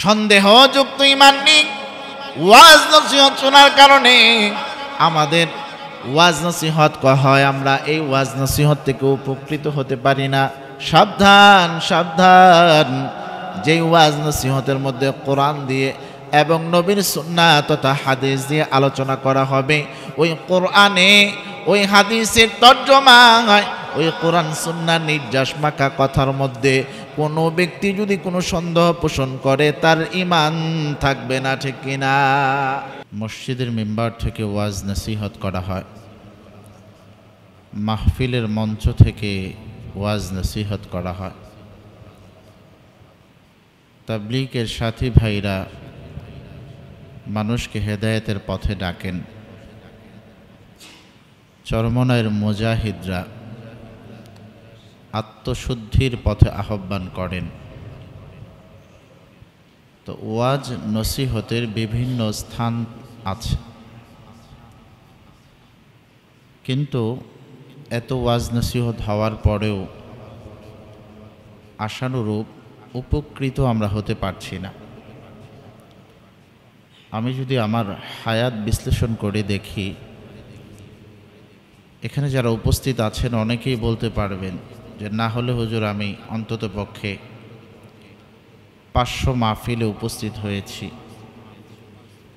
সন্দেহযুক্ত ঈমান নেই। ওয়াজ নসিহত শোনার কারণে আমাদের ওয়াজ নসিহত হয়, আমরা এই ওয়াজ নসিহত থেকে উপকৃত হতে পারি না। সাবধান সাবধান, যেই ওয়াজ নসিহতের মধ্যে কোরআন দিয়ে এবং নবীর সুন্নাহ তথা হাদিস দিয়ে আলোচনা করা হবে, ওই কোরআনে ওই হাদিসের তর্জমায় ওই কোরআন সুন্নাহ নির্যাস মাখা কথার মধ্যে কোনো ব্যক্তি যদি কোনো সন্দেহ পোষণ করে তার ঈমান থাকবে না, ঠিক কিনা? মসজিদের মিম্বার থেকে ওয়াজ নসিহত করা হয়, মাহফিলের মঞ্চ থেকে ওয়াজ নসিহত করা হয়। তাবলীগের সাথী ভাইরা মানুষকে হেদায়েতের পথে ডাকেন, চরমনায়ের মুজাহিদরা আত্মশুদ্ধির পথে আহ্বান করেন। তো ওয়াজ নসিহতের বিভিন্ন স্থান আছে, কিন্তু এত ওয়াজ নসিহত হওয়ার পরেও আশানুরূপ উপকৃত আমরা হতে পারছি না। আমি যদি আমার হায়াত বিশ্লেষণ করে দেখি, এখানে যারা উপস্থিত আছেন অনেকেই বলতে পারবেন যে না হলে হুজুর আমি অন্তত পক্ষে 500 মাহফিলে উপস্থিত হয়েছি।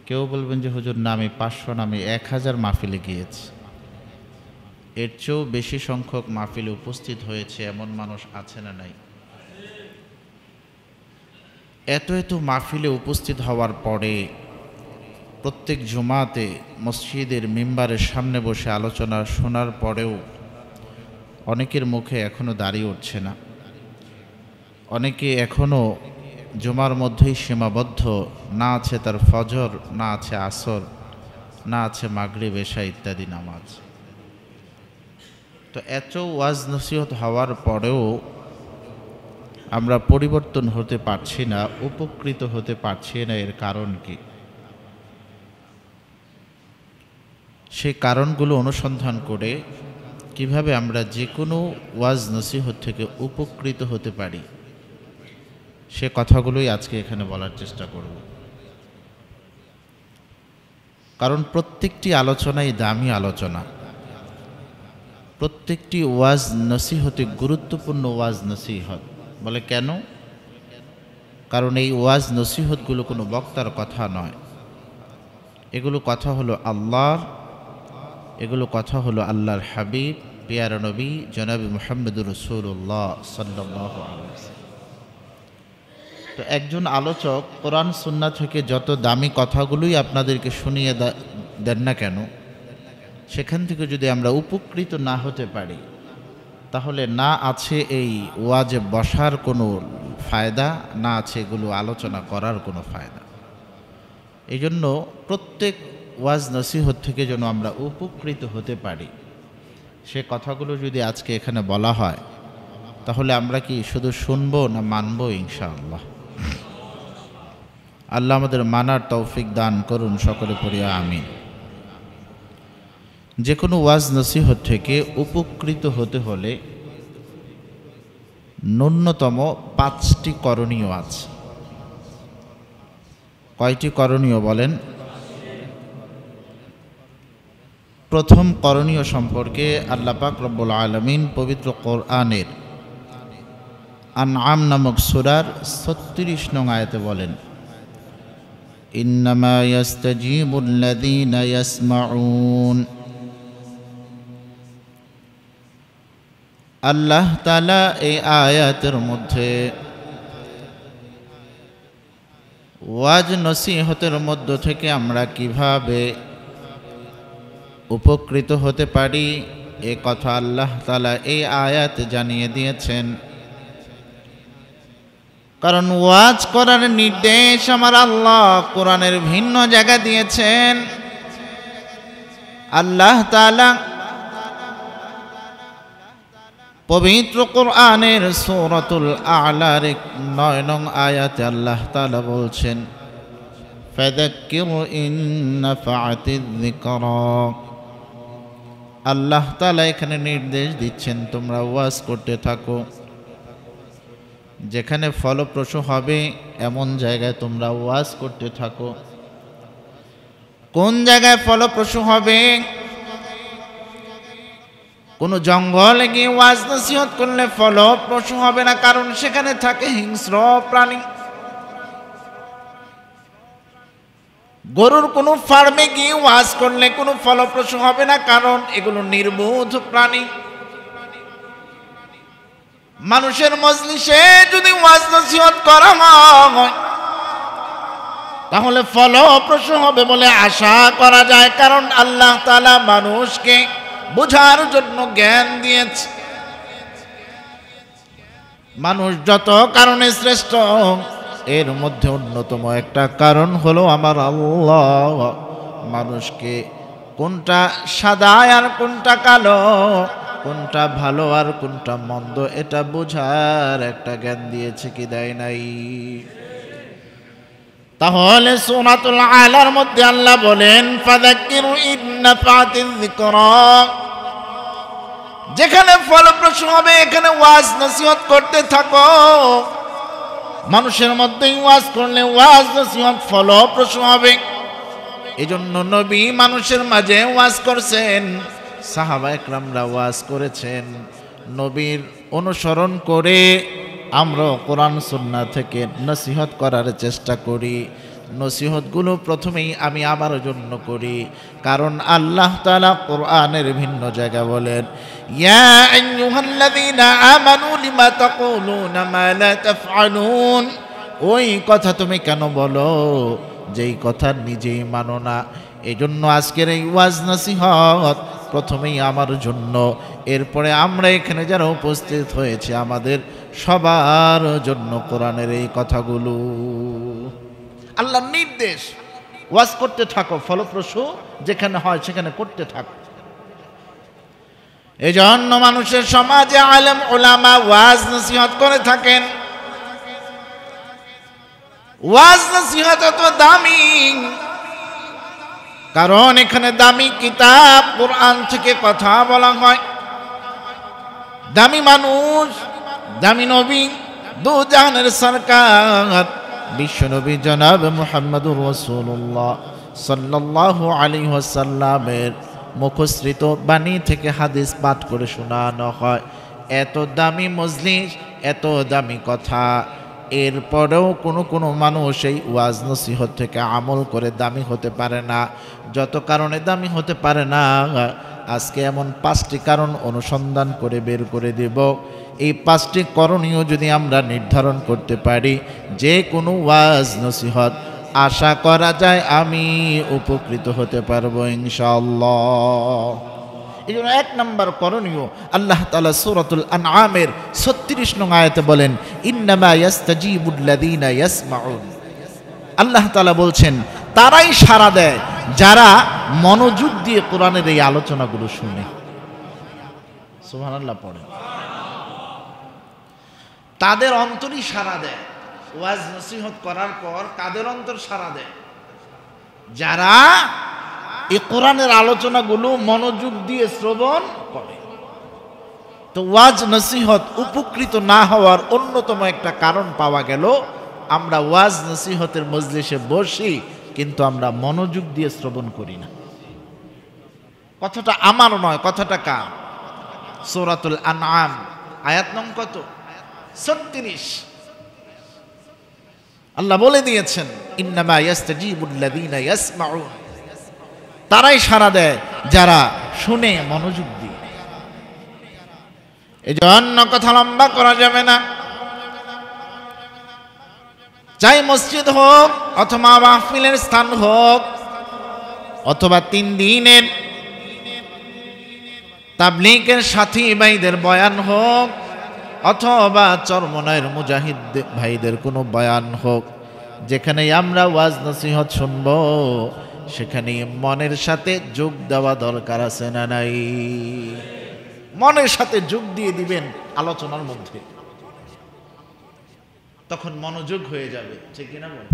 কেউ বলবেন যে হুজুর না আমি 500 না, আমি 1000 মাহফিলে গিয়েছি। এর চেয়েও বেশি সংখ্যক মাহফিলে উপস্থিত হয়েছে এমন মানুষ আছে না নাই? এত মাহফিলে উপস্থিত হওয়ার পরে প্রত্যেক জুমাতে মসজিদের মিম্বারের সামনে বসে আলোচনা শোনার পরেও অনেকের মুখে এখনও দাড়ি উঠছে না। অনেকে এখনও জুমার মধ্যেই সীমাবদ্ধ, না আছে তার ফজর, না আছে আসর, না আছে মাগরিব এশা ইত্যাদি নামাজ। তো এত ওয়াজ নসিহত হওয়ার পরেও আমরা পরিবর্তন হতে পারছি না, উপকৃত হতে পারছি না। এর কারণ কি? সেই কারণগুলো অনুসন্ধান করে কিভাবে আমরা যে কোনো ওয়াজ নসিহত থেকে উপকৃত হতে পারি সে কথাগুলোই আজকে এখানে বলার চেষ্টা করব। কারণ প্রত্যেকটি আলোচনাই দামি আলোচনা, প্রত্যেকটি ওয়াজ নসিহতে গুরুত্বপূর্ণ ওয়াজ নসিহত। বলে কেন? কারণ এই ওয়াজ নসিহতগুলো কোনো বক্তার কথা নয়, এগুলো কথা হলো আল্লাহর, এগুলো কথা হলো আল্লাহর হাবিব পিয়ারা নবী জনাবি মুহাম্মদুর রাসূলুল্লাহ সাল্লাল্লাহু আলাইহি ওয়াসাল্লাম। তো একজন আলোচক কোরআন সুন্নাহ থেকে যত দামি কথাগুলোই আপনাদেরকে শুনিয়ে দেন না কেন, সেখান থেকে যদি আমরা উপকৃত না হতে পারি তাহলে না আছে এই ওয়াজে বসার কোনো ফায়দা, না আছে এগুলো আলোচনা করার কোনো ফায়দা। এই জন্য প্রত্যেক ওয়াজ নসিহত থেকে যেন আমরা উপকৃত হতে পারি সে কথাগুলো যদি আজকে এখানে বলা হয় তাহলে আমরা কি শুধু শুনবো না মানবো? ইনশাআল্লাহ। আল্লাহ আমাদের মানার তৌফিক দান করুন, সকলে পড়ি আমিন। যে কোনো ওয়াজ নসিহত থেকে উপকৃত হতে হলে ন্যূনতম 5টি করণীয় আছে। কয়টি করণীয় বলেন? প্রথম করণীয় সম্পর্কে আল্লাহ পাক রব্বুল আলামিন পবিত্র কোরআনের আনআম নামক সূরার 36 নং আয়াতে বলেন, ইন্নামা ইয়াস্তাজিবুল্লাযীনা ইয়াসমাউন। আল্লাহ তাআলা এই আয়াতের মধ্যে ওয়াজ নসিহতের মধ্য থেকে আমরা কিভাবে উপকৃত হতে পারি এ কথা আল্লাহ তাআলা এই আয়াতে জানিয়ে দিয়েছেন। কারণ ওয়াজ করার নির্দেশ আমার আল্লাহ কোরআনের ভিন্ন জায়গা দিয়েছেন। আল্লাহ তাআলা পবিত্র কোরআনের সূরাতুল আ'লার 9 নং আয়াতে আল্লাহ তাআলা বলছেন, ফাযাক্কির ইন নাফা'তিয যিকরা। আল্লাহ তাআলা এখানে নির্দেশ দিচ্ছেন তোমরা ওয়াজ করতে থাকো, যেখানে ফলপ্রসূ হবে এমন জায়গায় তোমরা ওয়াজ করতে থাকো। কোন জায়গায় ফলপ্রসূ হবে? কোন জঙ্গলে গিয়ে ওয়াজ নসিহত করলে ফলপ্রসূ হবে না, কারণ সেখানে থাকে হিংস্র প্রাণী। গরুর কোনো ফার্মে গিয়ে ওয়াজ করলে কোনো ফলপ্রসূ হবে না, কারণ এগুলো নির্বোধ প্রাণী। মানুষের মজলিসে যদি ওয়াজ নসিহত করা হয় তাহলে ফলপ্রসূ হবে বলে আশা করা যায়, কারণ আল্লাহ তাআলা মানুষকে বোঝার জন্য জ্ঞান দিয়েছে। মানুষ যত কারণে শ্রেষ্ঠ, এর মধ্যে অন্যতম একটা কারণ হলো আমার আল্লাহ মানুষকে কোনটা সাদা আর কোনটা কালো, কোনটা ভালো আর কোনটা মন্দ এটা বোঝার একটা জ্ঞান দিয়েছে, কি দেয় নাই? তাহলে সূরাতুল আলার মধ্যে আল্লাহ বলেন ফাযাক্কিরু ইন নাফাতিয যিকরা, যেখানে ফলপ্রসূ হবে এখানে ওয়াজ নসিহত করতে থাকো। মানুষের মধ্যেই ওয়াজ করলে ওয়াজ নসিহত ফলপ্রসূ হবে। এজন্য নবী মানুষের মাঝে ওয়াজ করছেন, সাহাবা একরামরা ওয়াজ করেছেন। নবীর অনুসরণ করে আমরা কোরআন সুন্নাহ থেকে নসিহত করার চেষ্টা করি। নসিহতগুলো প্রথমেই আমি আমার জন্য করি, কারণ আল্লাহ তাআলা কোরআনের ভিন্ন জায়গা বলেন ইয়া আইয়ুহাল্লাযীনা আমানু লিমা তাকুলুনা মা লা তাফআলুন, ওই কথা তুমি কেন বলো যেই কথা নিজেই মানো না। এজন্য আজকের এই ওয়াজ নসিহত প্রথমেই আমার জন্য, এরপরে আমরা এখানে যারা উপস্থিত হয়েছে আমাদের সবার জন্য কোরআনের এই কথাগুলো। আল্লাহর নির্দেশ, ওয়াজ করতে থাকো, ফলপ্রসূ যেখানে হয় সেখানে করতে থাকো। এই জন্য মানুষের সমাজে আলেম ওলামা ওয়াজ নসিহত করে থাকেন। ওয়াজ নসিহত এত দামি, কারণ এখানে দামি কিতাব কোরআন থেকে কথা বলা হয়। দামি মানুষ, দামি নবী, দু জাহানের সরকার বিশ্বনবী জনাব মুহাম্মদুর রাসূলুল্লাহ সাল্লাল্লাহু আলাইহি ওয়াসাল্লামের মুখশ্রিত বাণী থেকে হাদিস পাঠ করে শোনানো হয়। এত দামি মজলিস, এত দামি কথা, এরপরেও কোনো মানুষ এই ওয়াজ নসিহত থেকে আমল করে দামি হতে পারে না। যত কারণে দামি হতে পারে না, আজকে এমন 5টি কারণ অনুসন্ধান করে বের করে দেব। এই 5টি করণীয় যদি আমরা নির্ধারণ করতে পারি, যে কোনো ওয়াজ নসিহত আশা করা যায় আমি উপকৃত হতে পারবো ইনশাআল্লাহ। এই জন্য 1 নম্বর করণীয়, আল্লাহ তাআলা সূরাতুল আনআমের 36 নং আয়াতে বলেন ইন্নামা ইয়াস্তাজিবুল্লাযীনা ইয়াসমাউন। আল্লাহ তাআলা বলছেন তারাই সাড়া দেয় যারা মনোযোগ দিয়ে কোরআনের এই আলোচনাগুলো শুনে। সুবহানাল্লাহ পড়ে। তাদের অন্তরই সাড়া দেয়। ওয়াজ নসিহত করার পর কাদের অন্তর সাড়া দেয়? যারা এই কোরআনের আলোচনাগুলো মনোযোগ দিয়ে শ্রবণ করে। তো ওয়াজ নসিহত উপকৃত না হওয়ার অন্যতম একটা কারণ পাওয়া গেল, আমরা ওয়াজ নসিহতের মজলিসে বসি কিন্তু আমরা মনোযোগ দিয়ে শ্রবণ করি না। কথাটা আমার নয়, কথাটা কার? সূরাতুল আনআম আয়াত নং কত? 36। আল্লাহ বলে দিয়েছেন ইন্নামা ইয়াস্তাজিবুল্লাযীনা ইয়াসমাউন, তারাই সাড়া দেয় যারা শুনে মনোযোগ দিয়ে। এই জন্য কথা লম্বা করা যাবে না। চাই মসজিদ হোক অথবা মাহফিলের স্থান হোক অথবা 3 দিনের তাবলীগের সাথী ভাইদের বয়ান হোক অথবা চরমনায়ের মুজাহিদ ভাইদের কোনো বয়ান হোক, যেখানে আমরা ওয়াজ নসিহত শুনব সেখানে মনের সাথে যোগ দেওয়া দরকার আছে না নাই? মনের সাথে যোগ দিয়ে দিবেন আলোচনার মধ্যে, তখন মনোযোগ হয়ে যাবে, ঠিক কিনা বলেন?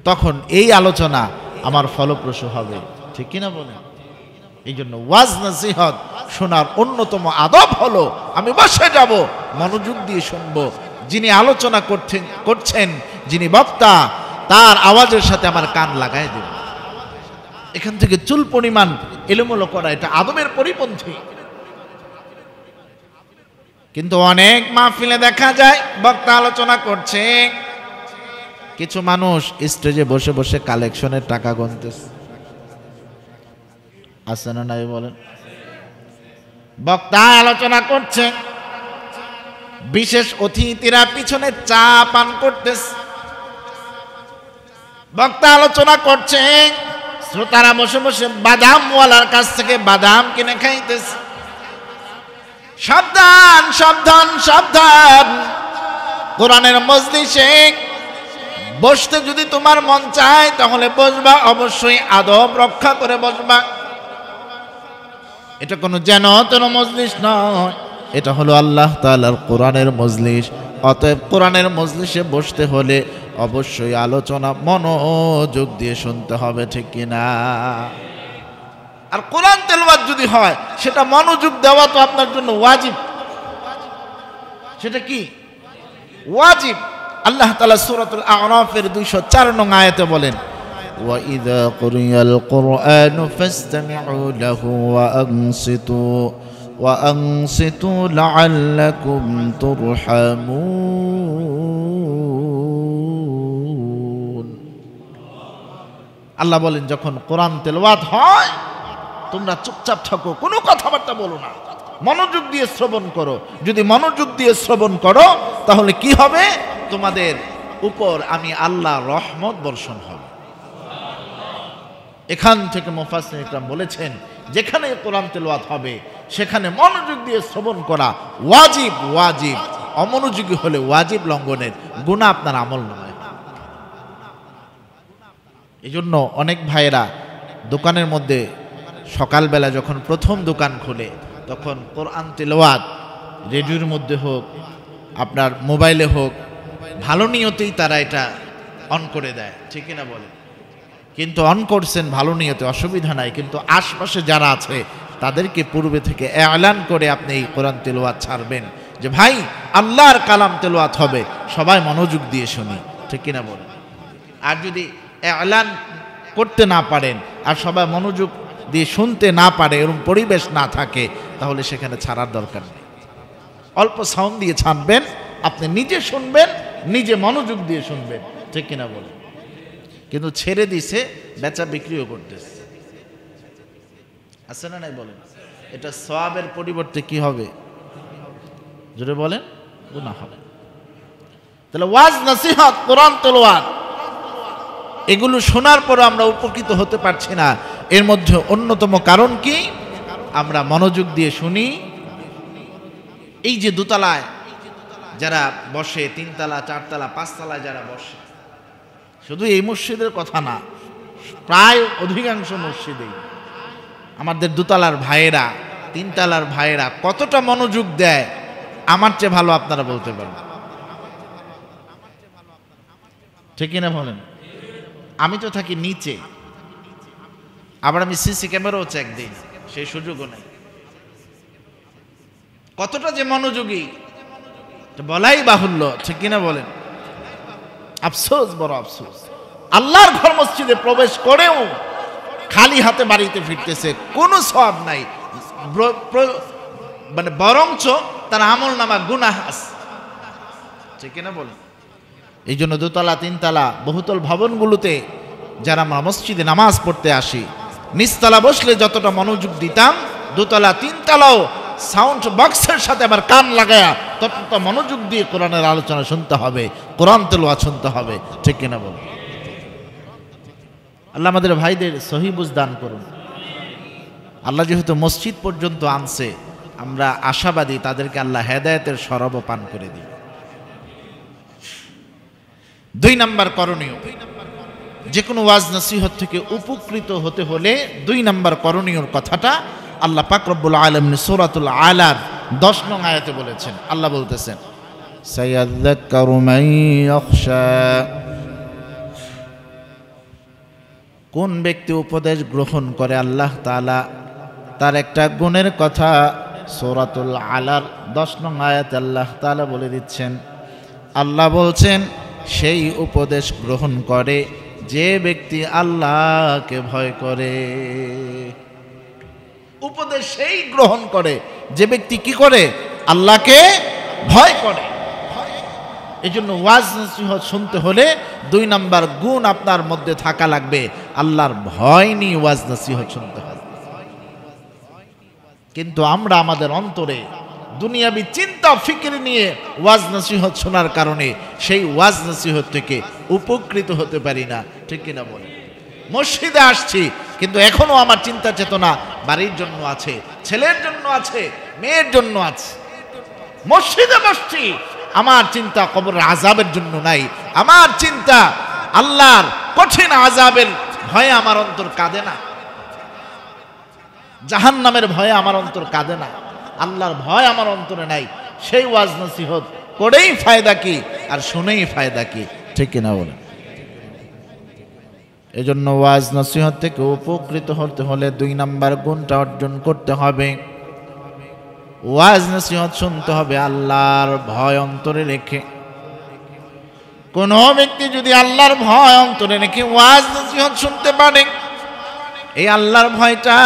তখন এই আলোচনা আমার ফলপ্রসূ হবে, ঠিক কিনা বলেন? এই জন্য ওয়াজ নসিহত শোনার অন্যতম আদব হলো আমি বসে যাব, মনোযোগ দিয়ে শুনবো, যিনি আলোচনা করছেন যিনি বক্তা, তার আওয়াজের সাথে আমার কান লাগায় দেব। এখান থেকে চুল পরিমাণ এলোমেলো করা এটা আদবের পরিপন্থী। কিন্তু অনেক মাহফিলে দেখা যায় বক্তা আলোচনা করছে, কিছু মানুষ স্টেজে বসে বসে কালেকশনের টাকা গুনতেছে। আছে না নাই বলেন? বক্তা আলোচনা করছে, বিশেষ অতিথিরা পিছনে চা পান করতেছে। বক্তা আলোচনা করছে, শ্রোতারা বসে বসে বাদামওয়ালার কাছ থেকে বাদাম কিনে খাইতেছে। সাবধান সাবধান সাবধান, কোরআনের মজলিসে বসতে যদি তোমার মন চায় তাহলে বসবা, অবশ্যই আদব রক্ষা করে বসবা। এটা কোনো যেন তেন মজলিস নয়, এটা হলো আল্লাহ তাআলার কোরআনের মজলিস। অতএব কোরআনের মজলিসে বসতে হলে অবশ্যই আলোচনা মনোযোগ দিয়ে শুনতে হবে, ঠিক কিনা? আর কোরআন তেলাওয়াত যদি হয় সেটা মনোযোগ দেওয়া তো আপনার জন্য ওয়াজিব। সেটা কি ওয়াজিব? আল্লাহ তাআলা সূরাতুল আ'রাফের 204 নং আয়াতে বলেন, وَإِذَا قُرِئَ الْقُرْآنُ فَاسْتَمِعُوا لَهُ وَأَنصِتُوا لَعَلَّكُمْ تُرْحَمُونَ। আল্লাহ বলেন, যখন কোরআন তেলাওয়াত হয় তোমরা চুপচাপ থাকো, কোনো কথাবার্তা বলো না, মনোযোগ দিয়ে শ্রবণ করো। যদি মনোযোগ দিয়ে শ্রবণ করো তাহলে কি হবে? তোমাদের উপর আমি আল্লাহ রহমত বর্ষণ হবে। এখান থেকে মুফাসসির ইকরাম বলেছেন, যেখানে কোরআন তেলাওয়াত হবে সেখানে মনোযোগ দিয়ে শ্রবণ করা ওয়াজিব। ওয়াজিব অমনোযোগী হলে ওয়াজিব লঙ্ঘনের গুনাহ আপনার আমল নয়। এই জন্য অনেক ভাইয়েরা দোকানের মধ্যে সকালবেলা যখন প্রথম দোকান খুলে তখন কোরআন তেলাওয়াত রেডিওর মধ্যে হোক, আপনার মোবাইলে হোক, ভালো নিয়তেই তারা এটা অন করে দেয়, ঠিক না বলে? কিন্তু অন করছেন ভালো নিয়তে, অসুবিধা নাই, কিন্তু আশপাশে যারা আছে তাদেরকে পূর্বে থেকে এলান করে আপনি এই কোরআন তেলাওয়াত ছাড়বেন যে ভাই আল্লাহর কালাম তেলাওয়াত হবে, সবাই মনোযোগ দিয়ে শুনি, ঠিক কিনা বলেন? আর যদি এলান করতে না পারেন আর সবাই মনোযোগ দিয়ে শুনতে না পারে, এরকম পরিবেশ না থাকে, তাহলে সেখানে ছাড়ার দরকার নেই। অল্প সাউন্ড দিয়ে ছাড়বেন, আপনি নিজে শুনবেন, নিজে মনোযোগ দিয়ে শুনবেন, ঠিক কিনা বলেন? কিন্তু ছেড়ে দিছে, বেচা বিক্রিও করতেছে, আছে না নাই বলেন? এটা সওয়াবের পরিবর্তে কি হবে? জোরে বলেন, গুনাহ হবে। তাহলে ওয়াজ, নসিহত, কোরআন তেলাওয়াত এগুলো শোনার পর আমরা উপকৃত হতে পারছি না। এর মধ্যে অন্যতম কারণ কি? আমরা মনোযোগ দিয়ে শুনি। এই যে দোতলায় যারা বসে, 3 তলা 4 তলা 5 তলায় যারা বসে, শুধু এই মসজিদের কথা না, প্রায় অধিকাংশ মসজিদেই আমাদের দোতলার ভাইয়েরা, 3 তলার ভাইয়েরা কতটা মনোযোগ দেয় আমার চেয়ে ভালো আপনারা বলতে পারেন, ঠিক কিনা বলেন? আমি তো থাকি নিচে, আবার আমি সিসি ক্যামেরাও চেক দিই, সেই সুযোগও নেই। কতটা যে মনোযোগী বলাই বাহুল্য, ঠিক কিনা বলেন? আফসোস, বড় আফসোস, আল্লাহর ঘর মসজিদে প্রবেশ করেও খালি হাতে বাড়িতে ফিরতেছে, কোনো সওয়াব নাই, মানে বরঞ্চ তার আমল নামা গুনাহ আছে, ঠিক কিনা বলেন? এই জন্য 2 তলা 3 তলা বহুতল ভবনগুলোতে যারা আমরা মসজিদে নামাজ পড়তে আসি, নিচতলা বসলে যতটা মনোযোগ দিতাম, 2 তলা 3 তলাও সাউন্ড বক্সের সাথে আবার কান লাগায়া ততটা মনোযোগ দিয়ে কোরআনের আলোচনা শুনতে হবে, কোরআন তেলাওয়াত শুনতে হবে, ঠিক কিনা বল? আল্লাহ আমাদের ভাইদের সহি বুঝ দান করুন। আল্লাহ যেহেতু মসজিদ পর্যন্ত আনছে, আমরা আশাবাদী তাদেরকে আল্লাহ হেদায়েতের শরব পান করে দিই। 2 নাম্বার করণীয়, যে কোনো ওয়াজ নসিহত থেকে উপকৃত হতে হলে 2 নাম্বার করণীয়র কথাটা আল্লাহ পাক রব্বুল আলামিন সূরাতুল আলার 10 নং আয়াতে বলেছেন। আল্লাহ বলতেছেন, সায়াযাক্কারু মান ইয়াখশা, কোন ব্যক্তি উপদেশ গ্রহণ করে আল্লাহ তাআলা তার একটা গুণের কথা সূরাতুল আলার 10 নং আয়াতে আল্লাহ তাআলা বলে দিচ্ছেন, আল্লাহ বলছেন সেই উপদেশ গ্রহণ করে যে ব্যক্তি আল্লাহকে ভয় করে। উপদেশ সেই গ্রহণ করে যে ব্যক্তি কি করে? আল্লাহকে ভয় করে। এই জন্য ওয়াজ নসিহত শুনতে হলে 2 নাম্বার গুণ আপনার মধ্যে থাকা লাগবে, আল্লাহর ভয় নিয়ে ওয়াজ নসিহত শুনতে হবে। কিন্তু আমরা আমাদের অন্তরে দুনিয়াবি চিন্তা ফিকির নিয়ে ওয়াজ নসিহত শোনার কারণে সেই ওয়াজ নসিহত থেকে উপকৃত হতে পারি না, ঠিক কিনা বলেন? মসজিদে আসছি কিন্তু এখনো আমার চিন্তা চেতনা বাড়ির জন্য আছে, ছেলের জন্য আছে, মেয়ের জন্য আছে। মসজিদে বসছি, আমার চিন্তা কবরের আযাবের জন্য নাই, আমার চিন্তা আল্লাহর কঠিন আযাবের ভয়ে আমার অন্তর কাঁদে না, জাহান্নামের ভয়ে আমার অন্তর কাঁদে না, আল্লাহর ভয় আমার অন্তরে নাই। সেই ওয়াজ নসিহত করেই ফায়দা কি আর শুনেই ফায়দা কি, ঠিক কিনা বলেন? এজন্য ওয়াজ নসিহত থেকে উপকৃত হতে হলে 2 নাম্বার গুণটা অর্জন করতে হবে। ওয়াজ নসিহত শুনতে হবে আল্লাহর ভয় অন্তরে রেখে। কোন ব্যক্তি যদি আল্লাহর ভয় অন্তরে রেখে ওয়াজ নসিহত শুনতে পারে, এই আল্লাহর ভয়টা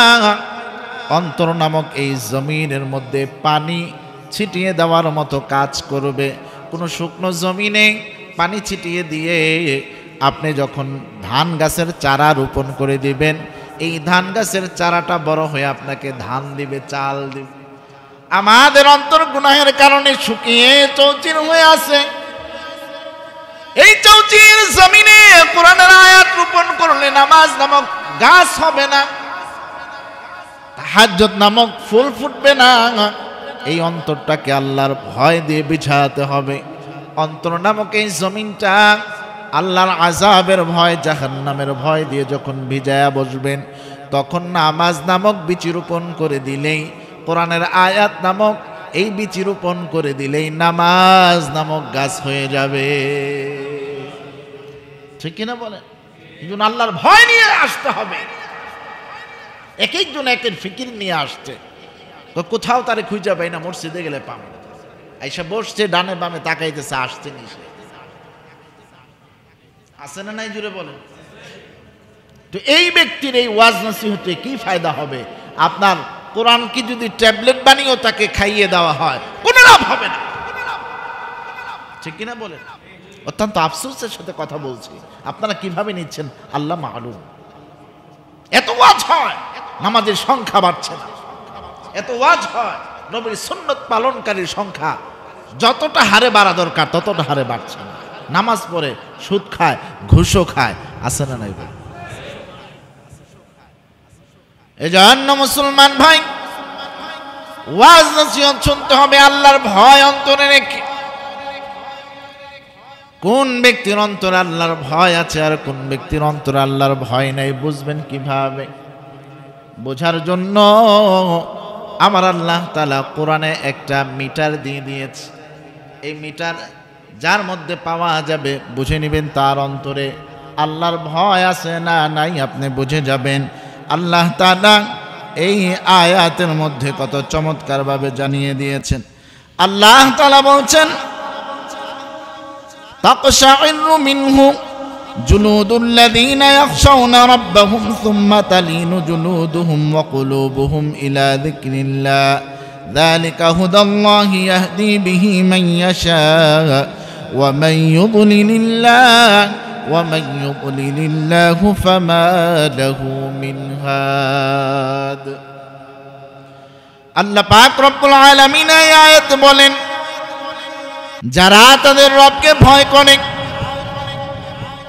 অন্তর নামক এই জমিনের মধ্যে পানি ছিটিয়ে দেওয়ার মতো কাজ করবে। কোনো শুকনো জমিনে পানি ছিটিয়ে দিয়ে আপনি যখন ধান গাছের চারা রোপণ করে দিবেন, এই ধান গাছের চারাটা বড় হয়ে আপনাকে ধান দিবে, চাল দিবে। আমাদের অন্তর গুনাহের কারণে শুকিয়ে চৌচির হয়ে আছে। এই চৌচির জমিনে কোরআনের আয়াত রোপণ করলে নামাজ নামক গাছ হবে না, তাহাজ্জুদ নামক ফুল ফুটবে না। এই অন্তরটাকে আল্লাহর ভয় দিয়ে বিছাতে হবে। অন্তর নামক এই জমিনটা আল্লাহর আযাবের ভয়, জাহান্নামের ভয় দিয়ে যখন ভিজায়া বসবেন, তখন নামাজ নামক বীজ রোপণ করে দিলেই, কোরআনের আয়াত নামক এই বীজ রোপণ করে দিলেই নামাজ নামক গাছ হয়ে যাবে, ঠিক কিনা বলেন? এই জন্য আল্লাহর ভয় নিয়ে আসতে হবে। এক একজন একের ফিকির নিয়ে আসছে, কোথাও তারে খুঁজে পাই না, মসজিদে গেলে পাবে না। আইসা বসছে, ডানে বামে তাকাইতেছে, আসছে নিশে আছে না নাই, জুড়ে বলেন। তো এই ব্যক্তির এই ওয়াজ নসিহতে কি ফায়দা হবে? আপনার কোরআন কি যদি ট্যাবলেট বানিয়েও তাকে খাইয়ে দেওয়া হয়, কোনো লাভ হবে না, ঠিক কিনা বলেন? অত্যন্ত আফসোসের সাথে কথা বলছি, আপনারা কিভাবে নিচ্ছেন আল্লাহ মালুম। এত ওয়াজ হয়, নামাজের সংখ্যা বাড়ছে না। এত ওয়াজ হয়, নবীর সুন্নত পালনকারীর সংখ্যা যতটা হারে বাড়া দরকার ততটা হারে বাড়ছে না। নামাজ পড়ে, সুদ খায়, ঘুষও খায়, আছে না নাই? এজন্য মুসলমান ভাই, ওয়াজ নসিহত শুনতে হবে আল্লাহর ভয় অন্তরে রেখে। কোন ব্যক্তির অন্তরে আল্লাহর ভয় আছে আর কোন ব্যক্তির অন্তরে আল্লাহর ভয় নাই বুঝবেন কিভাবে? বোঝার জন্য আমার আল্লাহ তাআলা কোরআনে একটা মিটার দিয়ে দিয়েছে। এই মিটার যার মধ্যে পাওয়া যাবে, বুঝে নেবেন তার অন্তরে আল্লাহর ভয় আছে না নাই, আপনি বুঝে যাবেন। আল্লাহ তাআলা এই আয়াতের মধ্যে কত চমৎকারভাবে জানিয়ে দিয়েছেন। আল্লাহ তাআলা বলছেন, তাকশাইরু মিনহু জুলুদুল্লাযীনা ইয়াখশাউনা রাব্বাহুম সুম্মা তালিনু জুলুদুহুম ওয়া কুলুবুহুম ইলা যিকরিল্লাহ যালিকা হুদাল্লাহি ইয়াহদি বিহি মান ইয়াশা ওয়া মান ইউদ্লিলিল্লাহু ফামা লাহু মিন হাদ। আল্লাহ পাক রব্বুল আলামিন এই আয়াত বলেন, যারা তাদের রবকে ভয় করে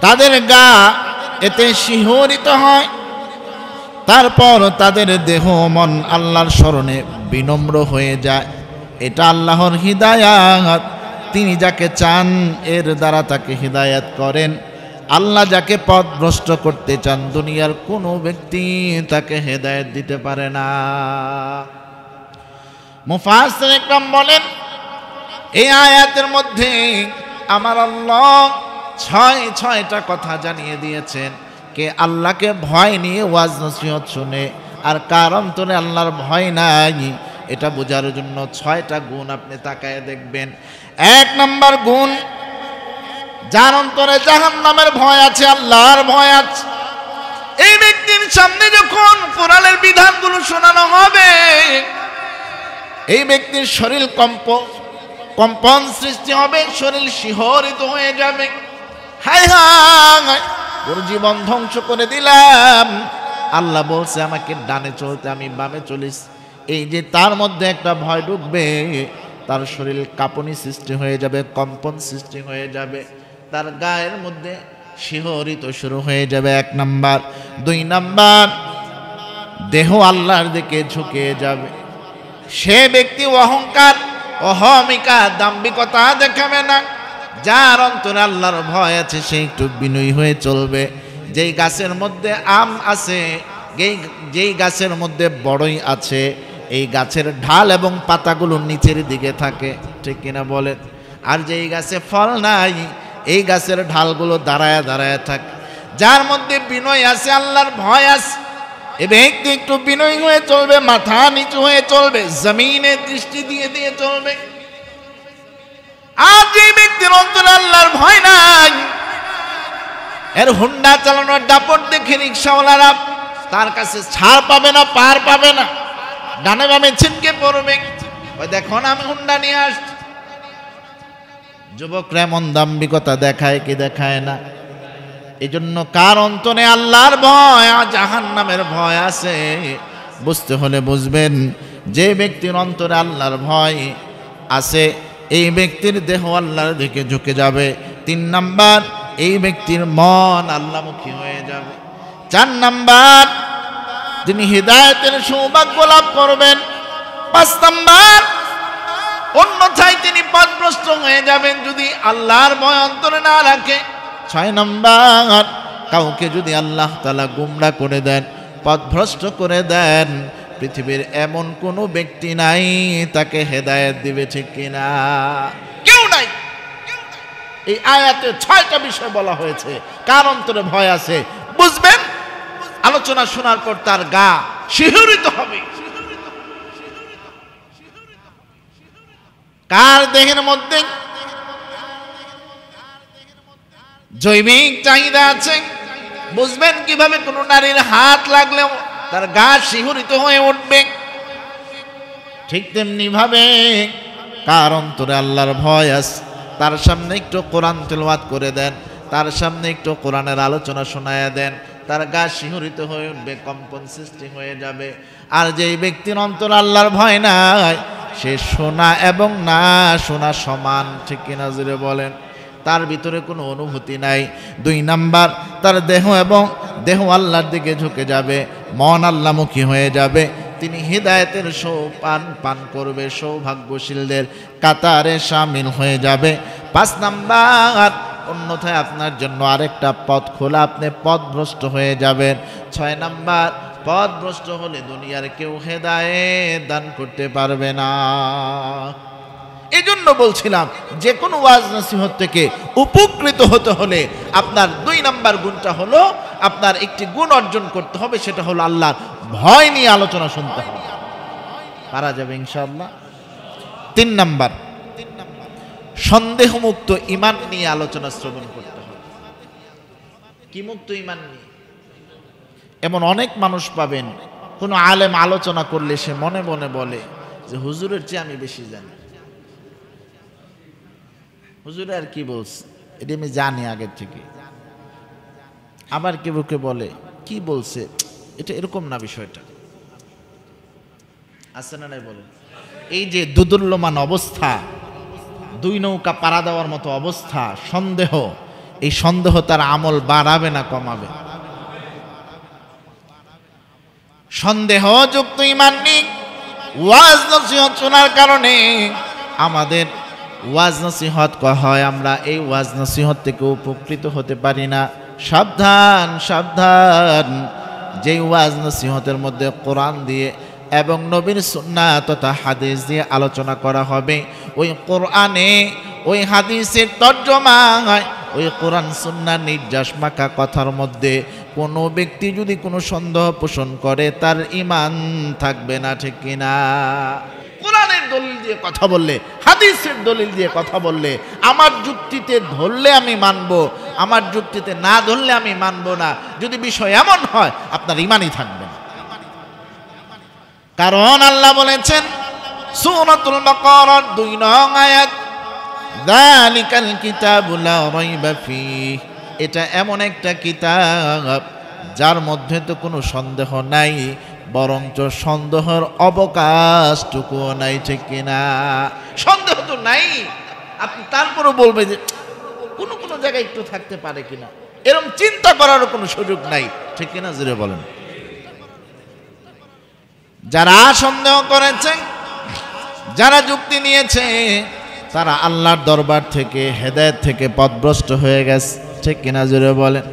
তাদের গা এতে শিহরিত হয়, তারপর তাদের দেহ মন আল্লাহর স্মরণে বিনম্র হয়ে যায়। এটা আল্লাহর হিদায়াত। তিনি যাকে চান এর দ্বারা তাকে হিদায়াত করেন। আল্লাহ যাকে পথভ্রষ্ট করতে চান, দুনিয়ার কোনো ব্যক্তি তাকে হেদায়েত দিতে পারে না। মুফাসসির ইকরাম বলেন, এই আয়াতের মধ্যে আমার আল্লাহ ছয়টা কথা জানিয়ে দিয়েছেন। কে আল্লাহকে ভয় নিয়ে ওয়াজ নসিহত শুনে আর কার অন্তরে আল্লাহর ভয় নাই, এটা বোঝার জন্য 6টা গুণ আপনি তাকায় দেখবেন। 1 নম্বর গুণ, যার অন্তরে জাহান্নামের ভয় আছে, আল্লাহর ভয় আছে, এই ব্যক্তির সামনে যখন কোরআনের বিধানগুলো শোনানো হবে, এই ব্যক্তির শরীর কম্পন সৃষ্টি হবে, শরীর শিহরিত হয়ে যাবে। হায় হায়, ওর জীবন ধ্বংস করে দিলাম। আল্লাহ বলছে আমাকে ডানে চলতে, আমি বামে চলিস। এই যে তার মধ্যে একটা ভয় ঢুকবে, তার শরীর কাঁপুনি সৃষ্টি হয়ে যাবে, কম্পন সৃষ্টি হয়ে যাবে, তার গায়ের মধ্যে শিহরিত শুরু হয়ে যাবে। 1 নাম্বার। 2 নাম্বার, দেহ আল্লাহর দিকে ঝুঁকে যাবে। সে ব্যক্তি অহংকার, অহমিকা, দাম্ভিকতা দেখাবে না। যার অন্তরে আল্লাহর ভয় আছে সে একটু বিনয়ী হয়ে চলবে। যেই গাছের মধ্যে আম আছে, যেই গাছের মধ্যে বড়ই আছে, এই গাছের ঢাল এবং পাতাগুলো নিচের দিকে থাকে, ঠিক কিনা বলেন? আর যেই গাছে ফল নাই, এই গাছের ঢালগুলো দাঁড়ায় দাঁড়ায় থাকে। যার মধ্যে বিনয় আছে, আল্লাহর ভয় আছে, এ ব্যক্তি একটু বিনয়ী হয়ে চলবে, মাথা নিচু হয়ে চলবে, জমিনে দৃষ্টি দিয়ে দিয়ে চলবে। আর যে ব্যক্তির অন্তরে আল্লাহর ভয় নাই, এর হুন্ডা চালানোর দাপট দেখে রিক্সাওয়ালারা তার কাছে ছাড় পাবে না, পার পাবে না, ডানে বামে ছিটকে পড়বে। ওই দেখো না, আমি হুন্ডা নিয়ে আসছি। যুবকরা এমন দাম্ভিকতা দেখায় কি দেখায় না? এই জন্য কার অন্তরে আল্লাহর ভয়, জাহান্নামের ভয় আছে, বুঝতে হলে বুঝবেন, যে ব্যক্তির অন্তরে আল্লাহর ভয় আছে, এই ব্যক্তির দেহ আল্লাহর দিকে ঝুঁকে যাবে। 3 নাম্বার, এই ব্যক্তির মন আল্লাহমুখী হয়ে যাবে। 4 নাম্বার, তিনি হিদায়াতের সৌভাগ্য লাভ করবেন। 5 নাম্বার, অন্যথায় তিনি পথভ্রষ্ট হয়ে যাবেন যদি আল্লাহর ভয় অন্তরে না রাখে। 6 নাম্বার, কাউকে যদি আল্লাহ তাআলা গুমরা করে দেন, পথভ্রষ্ট করে দেন, পৃথিবীর এমন কোনো ব্যক্তি নাই তাকে হেদায়েত দিবে, ঠিক কিনা? কেউ নাই। এই আয়াতে 6টা বিষয় বলা হয়েছে। কার অন্তরে ভয় আছে বুঝবেন, আলোচনা শোনার পর তার গা শিহরিত হবে। কার দেহের মধ্যে জৈবিক চাহিদা আছে বুঝবেন কিভাবে? কোনো নারীর হাত লাগলেও তার গা শিহরিত হয়ে উঠবে। ঠিক তেমনি ভাবে কার অন্তরে আল্লাহর ভয় আছে, তার সামনে একটু কোরআন তেলাওয়াত করে দেন, তার সামনে একটু কোরআনের আলোচনা শোনায়া দেন, তার গা শিহরিত হয়ে উঠবে, কম্পন সৃষ্টি হয়ে যাবে। আর যেই ব্যক্তির অন্তরে আল্লাহর ভয় নাই, সে শোনা এবং না শোনা সমান, ঠিক কিনা জোরে বলেন? তার ভিতরে কোনো অনুভূতি নাই। 2 নাম্বার, তার দেহ আল্লাহর দিকে ঝুঁকে যাবে, মন আল্লাহমুখী হয়ে যাবে, তিনি হিদায়াতের পান করবে, সৌভাগ্যশীলদের কাতারে শামিল হয়ে যাবে। 5 নাম্বার, অন্যথায় আপনার জন্য আরেকটা পথ খোলা, আপনি পথভ্রষ্ট হয়ে যাবেন। 6 নাম্বার, পথভ্রষ্ট হলে দুনিয়ার কেউ হেদায়েত দান করতে পারবে না। এই জন্য বলছিলাম, যে কোনো ওয়াজ নসিহত থেকে উপকৃত হতে হলে আপনার 2 নাম্বার গুণটা হলো, আপনার একটি গুণ অর্জন করতে হবে, সেটা হলো আল্লাহর ভয় নিয়ে আলোচনা শুনতে হবে। পারা যাবে ইনশাআল্লাহ। 3 নাম্বার, সন্দেহমুক্ত ঈমান নিয়ে আলোচনা শ্রবণ করতে হবে। কি মুক্ত ঈমান নিয়ে? এমন অনেক মানুষ পাবেন, কোনো আলেম আলোচনা করলে সে মনে মনে বলে যে হুজুরের চেয়ে আমি বেশি জানি। হুজুরে আর কি বলছে এটা আমি জানি আগের থেকে। আবার কেউ কেউ বলে কি বলছে এটা এরকম না, বিষয়টা আছে না নাই বলেন? এই যে দুদুল্যমান অবস্থা, 2 নৌকা পাড়া দেওয়ার মতো অবস্থা, সন্দেহ, এই সন্দেহ তার আমল বাড়াবে না কমাবে? সন্দেহযুক্ত ঈমান নেই। ওয়াজ নসিহত শোনার কারণে আমাদের ওয়াজ নসিহত হয়, আমরা এই ওয়াজ নসিহত থেকে উপকৃত হতে পারি না। সাবধান সাবধান, যেই ওয়াজ নসিহতের মধ্যে কোরআন দিয়ে এবং নবীর সুন্নাহ তথা হাদিস দিয়ে আলোচনা করা হবে, ওই কোরআনে ওই হাদিসের তর্জমায় ওই কোরআন সুন্নাহ নির্যাস মাখা কথার মধ্যে কোনো ব্যক্তি যদি কোনো সন্দেহ পোষণ করে, তার ঈমান থাকবে না, ঠিক কিনা? কোরআনের দলিল দিয়ে কথা বললে, হাদিসের দলিল দিয়ে কথা বললে, আমার যুক্তিতে ধরলে আমি মানব, আমার যুক্তিতে না ধরলে আমি মানব না। যদি বিষয় এমন হয় আপনার ঈমানই থাকবে না। কারণ আল্লাহ বলেছেন সূরাতুল বাকারার 2 নং আয়াত, যালিকাল কিতাবু লা রাইবা ফীহ, এটা এমন একটা কিতাব যার মধ্যে তো কোনো সন্দেহ নাই, বরঞ্চ সন্দেহের অবকাশটুকুও নাই, ঠিক কিনা? সন্দেহ তো নাই, আপনি তারপরও বলবেন যে কোনো কোনো জায়গায় একটু থাকতে পারে কিনা, এরকম চিন্তা করারও কোনো সুযোগ নাই, ঠিক কিনা? জোরে বলেন। যারা সন্দেহ করেছে, যারা যুক্তি নিয়েছে, তারা আল্লাহর দরবার থেকে, হেদায়েত থেকে পথভ্রষ্ট হয়ে গেছে, ঠিক কিনা? জোরে বলেন।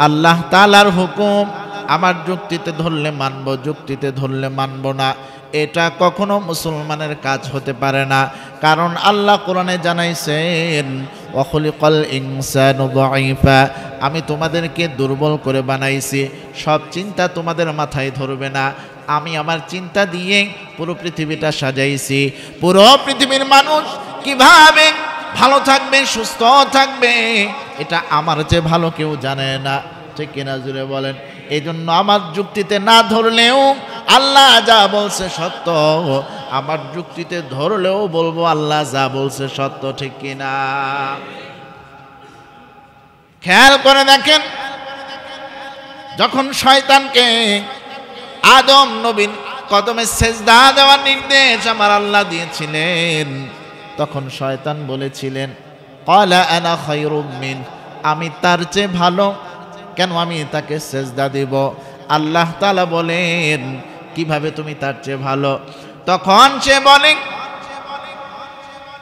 আল্লাহ তাআলার হুকুম আমার যুক্তিতে ধরলে মানব, যুক্তিতে ধরলে মানব না, এটা কখনো মুসলমানের কাজ হতে পারে না। কারণ আল্লাহ কোরআনে জানাইছেন ওয়া খুলিকাল ইনসানু দাঈফা, আমি তোমাদেরকে দুর্বল করে বানাইছি, সব চিন্তা তোমাদের মাথায় ধরবে না, আমি আমার চিন্তা দিয়ে পুরো পৃথিবীটা সাজাইছি। পুরো পৃথিবীর মানুষ কিভাবে ভালো থাকবে, সুস্থ থাকবে, এটা আমার চেয়ে ভালো কেউ জানে না, ঠিক কিনা? জুড়ে বলেন। এই জন্য আমার যুক্তিতে না ধরলেও আল্লাহ যা বলছে সত্য, আমার যুক্তিতে ধরলেও বলবো আল্লাহ যা বলছে সত্য, ঠিক কিনা? খেয়াল করে দেখেন, যখন শয়তানকে আদম নবীর কদমে সেজদা দেওয়ার নির্দেশ আমার আল্লাহ দিয়েছিলেন, তখন শয়তান বলেছিলেন ক্বালা আনা খায়রুম মিন, আমি তার চেয়ে ভালো, কেন আমি তাকে সেজদা দেব? আল্লাহ তাআলা বলেন কিভাবে তুমি তার চেয়ে ভালো? তখন সে বলে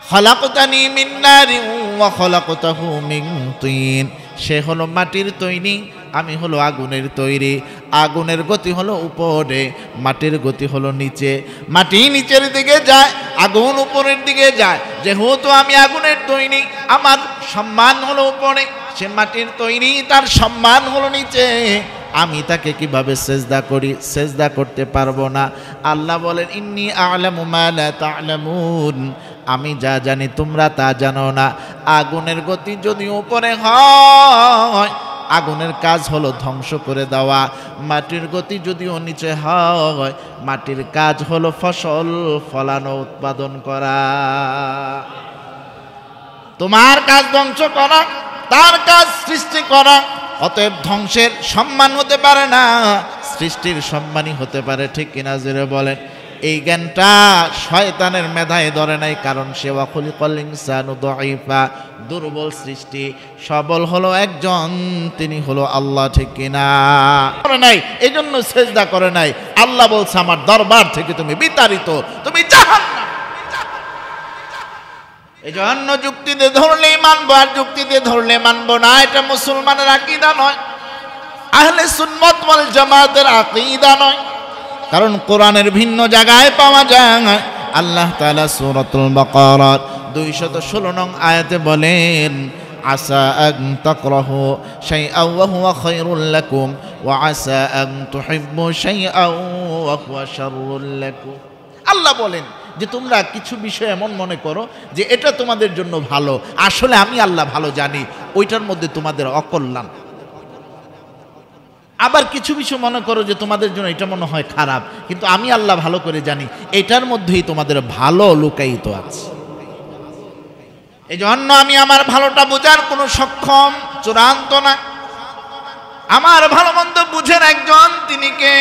খালাকতানি মিন নারিন ওয়া খালাকতাহু মিন তিন, সে হলো মাটির তৈরি, আমি হলো আগুনের তৈরি। আগুনের গতি হলো উপরে, মাটির গতি হলো নিচে। মাটি নিচের দিকে যায়, আগুন উপরের দিকে যায়। যেহেতু আমি আগুনের তৈরি, আমার সম্মান হলো উপরে, সে মাটির তৈরি, তার সম্মান হলো নিচে। আমি তাকে কিভাবে সেজদা করি? সেজদা করতে পারবো না। আল্লাহ বলেন ইন্নী আ'লামু মা লা তা'লামুন, আমি যা জানি তোমরা তা জানো না। আগুনের গতি যদি উপরে হয়, আগুনের কাজ হলো ধ্বংস করে দেওয়া। মাটির গতি যদিও নিচে হয়, মাটির কাজ হলো ফসল ফলানো, উৎপাদন করা। তোমার কাজ ধ্বংস করা, তার কাজ সৃষ্টি করা। অতএব ধ্বংসের সম্মান হতে পারে না, সৃষ্টির সম্মানই হতে পারে, ঠিক কিনা? জোরে বলেন। এই জ্ঞানটা শয়তানের মেধায় ধরে নাই, কারণ সে ওয়া খুলিকাল ইনসানু দাঈফা, দুর্বল সৃষ্টি, সবল হলো একজন, তিনি হলো আল্লাহ, ঠিক কিনা? করে নাই, এই জন্য সেজদা করে নাই। আল্লাহ বলছে আমার দরবার থেকে তুমি বিতাড়িত, তুমি জাহান্নাম। এই জন্য যুক্তিতে ধরলেই মানবো, আর যুক্তিতে ধরলে মানবো না, এটা মুসলমানের আকীদা নয়, আহলে সুন্নাত ওয়াল জামাতের আকীদা নয়। কারণ কোরআনের ভিন্ন জায়গায় পাওয়া যায়। আল্লাহ তাআলা সূরাতুল বাকারা 216 নং আয়াতে বলেন আসা আন তাকরাহু শাইআন ওয়া হুয়া খায়রুল লাকুম ওয়া আসা আন তুহিব্বু শাইআন ওয়া হুয়া শাররুল লাকুম। আল্লাহ বলেন যে তোমরা কিছু বিষয় এমন মনে করো যে এটা তোমাদের জন্য ভালো, আসলে আমি আল্লাহ ভালো জানি ওইটার মধ্যে তোমাদের অকল্যাণ। আবার কিছু বিষয় মনে করো যে তোমাদের জন্য এটা মনে হয় খারাপ, কিন্তু আমি আল্লাহ ভালো করে জানি এটার মধ্যেই তোমাদের ভালো লুকায়িত আছে। এই জন্য আমি আমার ভালোটা বোঝার কোনো সক্ষম চূড়ান্ত না। আমার ভালো মন্দ বুঝেন একজন, তিনি কে?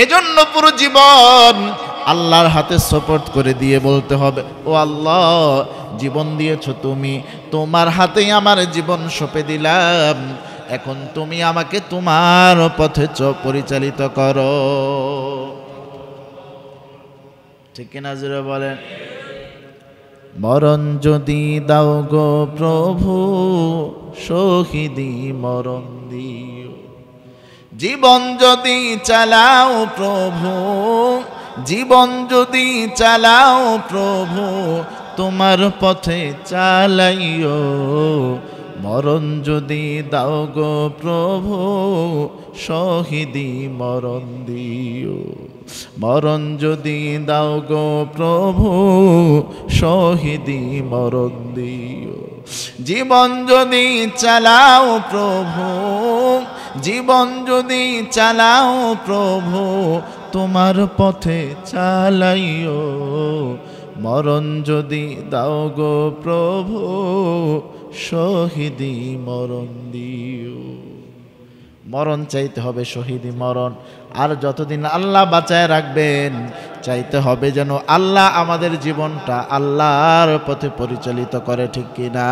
এজন্য পুরো জীবন আল্লাহর হাতে সুপর্দ করে দিয়ে বলতে হবে, ও আল্লাহ, জীবন দিয়েছো তুমি, তোমার হাতেই আমার জীবন সঁপে দিলাম, এখন তুমি আমাকে তোমার পথে পরিচালিত করো, ঠিক কিনা? জোরে বলেন। মরণ যদি দাও গো প্রভু, শহীদি মরণ দিও, জীবন যদি চালাও প্রভু, জীবন যদি চালাও প্রভু, তোমার পথে চালাইও, মরণ যদি দাও গো প্রভু, শহীদি মরণ দিও। মরণ যদি দাও গো প্রভু শহীদি মরণ দিও। জীবন যদি চালাও প্রভু, জীবন যদি চালাও প্রভু তোমার পথে চালাইও। মরণ যদি দাও গো প্রভু শহীদি মরণ দিও। মরণ চাইতে হবে শহীদি মরণ। আর যতদিন আল্লাহ বাঁচায় রাখবেন চাইতে হবে যেন আল্লাহ আমাদের জীবনটা আল্লাহর পথে পরিচালিত করে, ঠিক কিনা?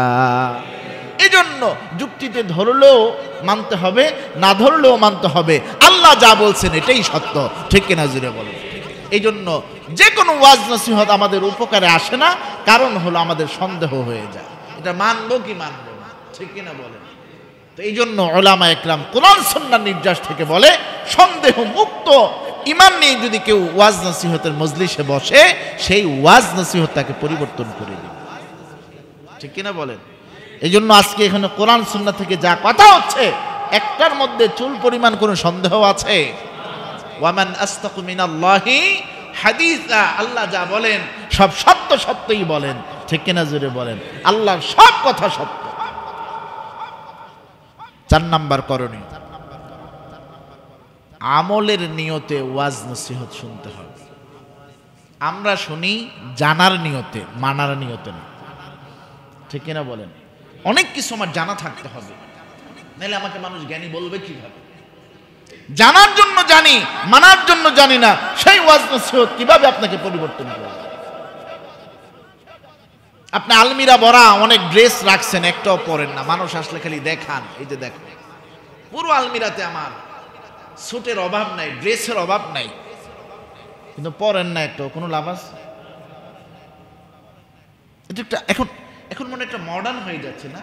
এই জন্য যুক্তিতে ধরলেও মানতে হবে, না ধরলেও মানতে হবে। আল্লাহ যা বলছেন এটাই সত্য, ঠিক কিনা জুড়ে বলেন। এই জন্য যে কোনো ওয়াজ নসিহত আমাদের উপকারে আসে না, কারণ হলো আমাদের সন্দেহ হয়ে যায়, এটা মানবো কি মানবো না, ঠিক কিনা বলেন। তো এই জন্য উলামা একরাম কোরআন সুন্নাহর নির্যাস থেকে বলে সন্দেহ মুক্ত ঈমান নিয়ে যদি কেউ ওয়াজ নসিহতের মজলিসে বসে সেই ওয়াজ নসিহত তাকে পরিবর্তন করে দিবে, ঠিক কিনা বলেন। এই জন্য আজকে এখানে কোরআন সুন্নাহ থেকে যা কথা হচ্ছে একটার মধ্যে চুল পরিমাণ কোনো সন্দেহ আছে? ওয়ামান আস্তাকু মিনাল্লাহি হাদিসা, আল্লাহ যা বলেন সব সত্য সত্যই বলেন, ঠিক কিনা জোরে বলেন। আল্লাহর সব কথা সত্য। 4 নাম্বার করণীয়, আমলের নিয়তে ওয়াজ নসিহত শুনতে হবে। আমরা শুনি জানার নিয়তে, মানার নিয়তে না, ঠিক কিনা বলেন। অনেক কিছু আমার জানা থাকতে হবে, নাহলে আমাকে মানুষ জ্ঞানী বলবে কিভাবে? জানার জন্য জানি, মানার জন্য জানি না, সেই ওয়াজ নসিহত কিভাবে আপনাকে পরিবর্তন করবে? আপনি আলমিরা ভরা অনেক ড্রেস রাখছেন, একটাও পরেন না, মানুষ আসলে খালি দেখান, এই যে দেখো পুরো আলমিরাতে আমার স্যুটের অভাব নাই, ড্রেসের অভাব নাই, কিন্তু পরেন না একটাও, কোনো লাভ আছে? এটা একটা এখন এখন মনে একটা মডার্ন হয়ে যাচ্ছে না?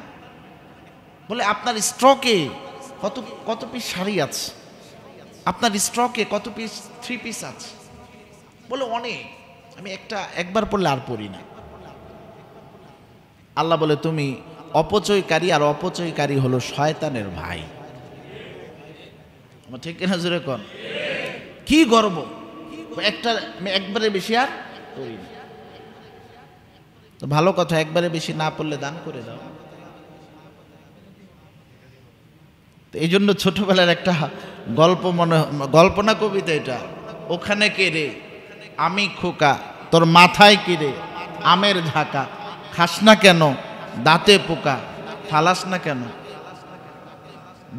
বলে আপনার স্টকে কত পিস শাড়ি আছে, আপনার স্টকে কত পিস 3 পিস আছে, বলে অনেক, আমি একবার পড়লে আর পড়ি না। আল্লাহ বলে তুমি অপচয়কারী, আর অপচয়কারী হলো শয়তানের ভাই, ঠিক কিনা জোরে কোন? কি গর্ব, আমি একবারে বেশি আর পড়ি না। তো ভালো কথা, একবারে বেশি না পড়লে দান করে দাও। এই জন্য ছোটবেলার একটা গল্প না কবিতা, এটা ওখানে কে রে আমি খোকা, তোর মাথায় কি রে আমের ঝাঁকা, খাস না কেন দাঁতে পোকা, ফালাস না কেন,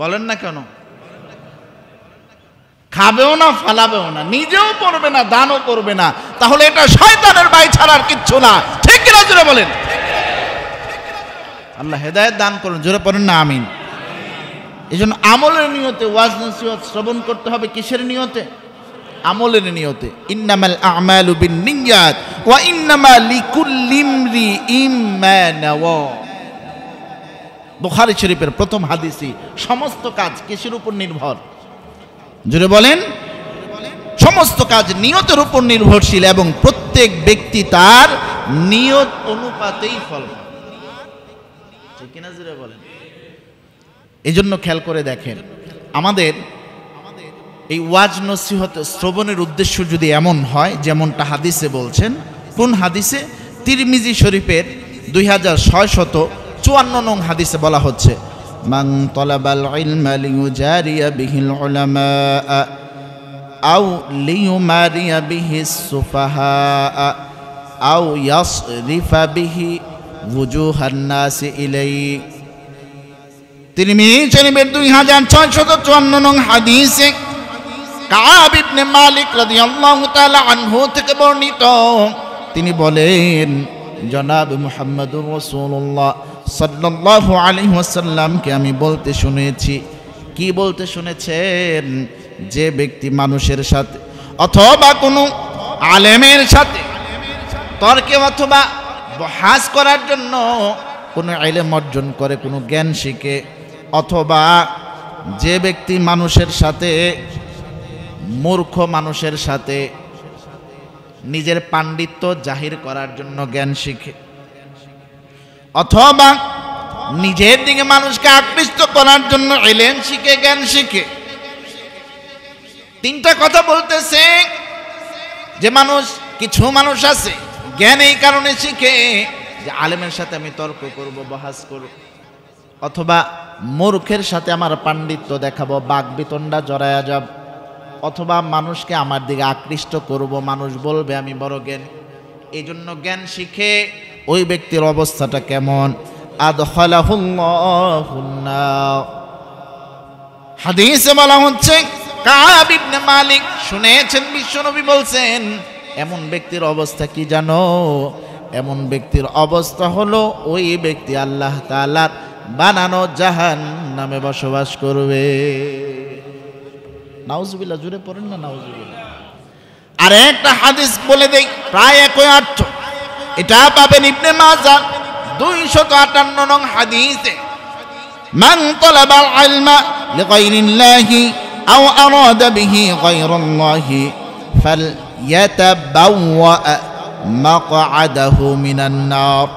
বলেন না কেন? খাবেও না, ফালাবেও না, নিজেও পড়বে না, দানও করবে না, তাহলে এটা শয়তানের ভাই ছাড়া আর কিচ্ছু না, ঠিক কিনা জোরে বলেন। আল্লাহ হেদায়েত দান করুন, জোরে পড়েন না আমিন। এই জন্য আমলের নিয়তে ওয়াজ নসিহত শ্রবণ করতে হবে। কিসের নিয়তে? আমলের নিয়তে। ইন্নামাল আ'মালু বিন্নিয়াত ওয়া ইন্নামা লিকুল্লি ইমরিইম মা নাওয়া। বুখারী শরীফের প্রথম হাদিসই সমস্ত কাজ কিসের উপর নির্ভর? জোরে বলেন। সমস্ত কাজ নিয়তের উপর নির্ভরশীল এবং প্রত্যেক ব্যক্তি তার নিয়ত অনুপাতেই ফল পায়, ঠিক কিনা জোরে বলেন। এই জন্য খেয়াল করে দেখেন, আমাদের এই ওয়াজ নসিহত শ্রবণের উদ্দেশ্য যদি এমন হয় যেমনটা হাদিসে বলছেন, কোন হাদিসে? তিরমিজি শরীফের 2654 নং হাদিসে বলা হচ্ছে, মান তালাবাল ইলমা লিয়ুজারিয়া বিহিল উলামা আও লিয়ুমারিয়া বিহিস সুফাহা আও ইয়াসরিফা বিহি ওয়ুজুহান নাসি ইলাইহি। তিরমিজি শরীফের 2654 নং হাদিসে কাব ইবনে মালিক রাদিয়াল্লাহু তাআলা আনহু থেকে বর্ণিত, তিনি বলেন, জনাব মুহাম্মদুর রাসূলুল্লাহ সাল্লাল্লাহু আলাইহি ওয়াসাল্লামকে আমি বলতে শুনেছি। কি বলতে শুনেছেন? যে ব্যক্তি মানুষের সাথে অথবা কোনো আলেমের সাথে তর্কে অথবা বহাস করার জন্য কোনো ইলম অর্জন করে, কোনো জ্ঞান শিখে, অথবা যে ব্যক্তি মানুষের সাথে, মূর্খ মানুষের সাথে নিজের পাণ্ডিত্য জাহির করার জন্য জ্ঞান শিখে, অথবা নিজের দিকে মানুষকে আকৃষ্ট করার জন্য ইলম শিখে, জ্ঞান শিখে। 3টা কথা বলতেছে, যে মানুষ, কিছু মানুষ আছে জ্ঞান এই কারণে শিখে যে আলেমের সাথে আমি তর্ক করব, বহাস করব, অথবা মূর্খের সাথে আমার পাণ্ডিত্য দেখাবো, বাকবিতণ্ডা জড়ায়া যাব, অথবা মানুষকে আমার দিকে আকৃষ্ট করব, মানুষ বলবে আমি বড় জ্ঞান। এই জন্য জ্ঞান শিখে ওই ব্যক্তির অবস্থাটা কেমন? আদখালাহুল্লাহুন নার। হাদিসে বলা হচ্ছে, কাব ইবনে মালিক শুনেছেন বিশ্বনবী বলছেন, এমন ব্যক্তির অবস্থা কি জানো? এমন ব্যক্তির অবস্থা হলো ওই ব্যক্তি আল্লাহ তাআলার বানানো জাহান্নামে বসবাস করবে। নাউজুবিল্লাহ, জুড়ে পড়েন না নাউজুবিল্লাহ। আর একটা হাদিস বলে দেই, প্রায় একই অর্থ। এটা পাবেন ইবনে মাজাহ 258 নং হাদিসে, মান তালাবাল ইলমা লিগাইরিল্লাহি আও আরাদা বিহি গায়রাল্লাহি ফালইয়াতাবাওয়া মাকআদাহু মিনান নার।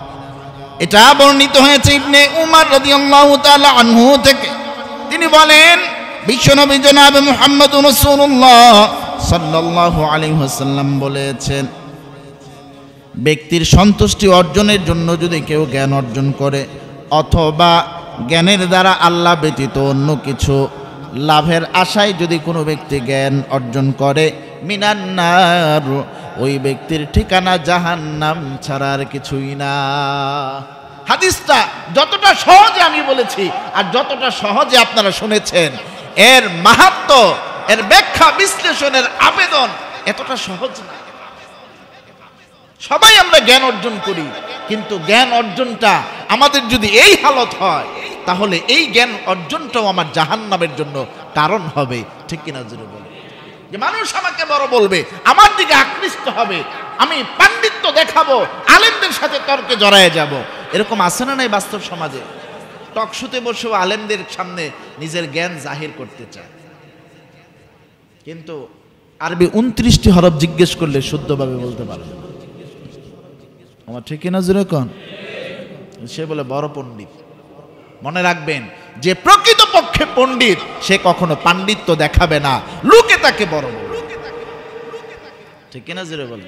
এটা বর্ণিত হয়েছে ইবনে উমর রাদিয়াল্লাহু তাআলা আনহু থেকে। তিনি বলেন, বিশ্বনবী জনাব মুহাম্মদুর রাসূলুল্লাহ সাল্লাল্লাহু আলাইহি ওয়াসাল্লাম বলেছেন, ব্যক্তির সন্তুষ্টি অর্জনের জন্য যদি কেউ জ্ঞান অর্জন করে, অথবা জ্ঞানের দ্বারা আল্লাহ ব্যতীত অন্য কিছু লাভের আশায় যদি কোনো ব্যক্তি জ্ঞান অর্জন করে, মিনান নার, ওই ব্যক্তির ঠিকানা জাহান্নাম ছাড়া আর কিছুই না। হাদিসটা যতটা সহজে আমি বলেছি আর যতটা সহজে আপনারা শুনেছেন, এর মাহাত্ম্য, এর ব্যাখ্যা বিশ্লেষণের আবেদন এতটা সহজ না। সবাই আমরা জ্ঞান অর্জন করি, কিন্তু জ্ঞান অর্জনটা আমাদের যদি এই হালত হয়, তাহলে এই জ্ঞান অর্জনটাও আমার জাহান্নামের জন্য কারণ হবে। ঠিক কিনা জোরে বলে? যে মানুষ আমাকে বড় বলবে, আমার দিকে আকৃষ্ট হবে, আমি পাণ্ডিত্য দেখাবো, আলেমদের সাথে তর্কে জড়ায় যাব। এরকম আছে না নাই বাস্তব সমাজে? টকশোতে বসেও আলেমদের সামনে নিজের জ্ঞান জাহির করতে চায়, কিন্তু আরবি 29টি হরফ জিজ্ঞেস করলে শুদ্ধভাবে বলতে পারবে। আমার ঠিক কিনা জোরে কোন? সে বলে বড় পণ্ডিত। মনে রাখবেন, যে প্রকৃত পক্ষে পণ্ডিত সে কখনো পাণ্ডিত্য দেখাবে না, লোকে তাকে বড় বলবে। ঠিক কিনা জোরে বলে?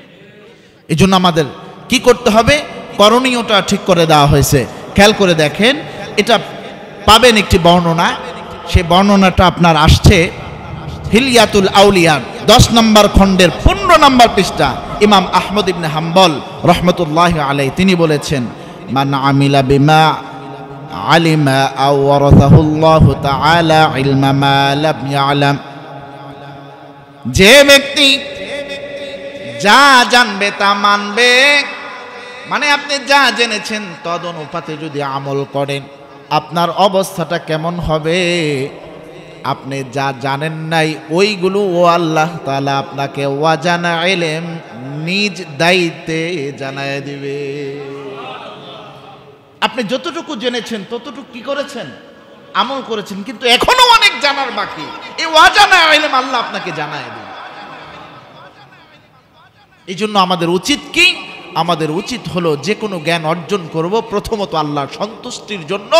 এই জন্য আমাদের কি করতে হবে? করণীয়টা ঠিক করে দেওয়া হয়েছে। খেয়াল করে দেখেন, এটা পাবেন একটি বর্ণনা। সেই বর্ণনাটা আপনার আসছে হিলিয়াতুল আউলিয়ার 10 নম্বর খণ্ডের 15 নম্বর পৃষ্ঠা। ইমাম আহমদ ইবনে হাম্বল রহমতুল্লাহি আলাইহি তিনি বলেছেন, মান আমিলা বিমা আলিমা আও ওয়ারাসাহুল্লাহু তাআলা ইলমা মা লাম ইয়ালাম। যে ব্যক্তি যা জানবে তা মানবে, মানে আপনি যা জেনেছেন তদ অনুপাতে যদি আমল করেন, আপনার অবস্থাটা কেমন হবে? আপনি যা জানেন নাই ওইগুলো ও আল্লাহ তাআলা আপনাকে ওয়াজানা ইলম নিজ দায়িত্বে জানায় দিবে। আপনি যতটুকু জেনেছেন ততটুকু কি করেছেন? আমল করেছেন, কিন্তু এখনো অনেক জানার বাকি। এই ওয়াজানা ইলম আল্লাহ আপনাকে জানায় দিবে। এই জন্য আমাদের উচিত কি? আমাদের উচিত হলো যে কোনো জ্ঞান অর্জন করব প্রথমত আল্লাহর সন্তুষ্টির জন্য,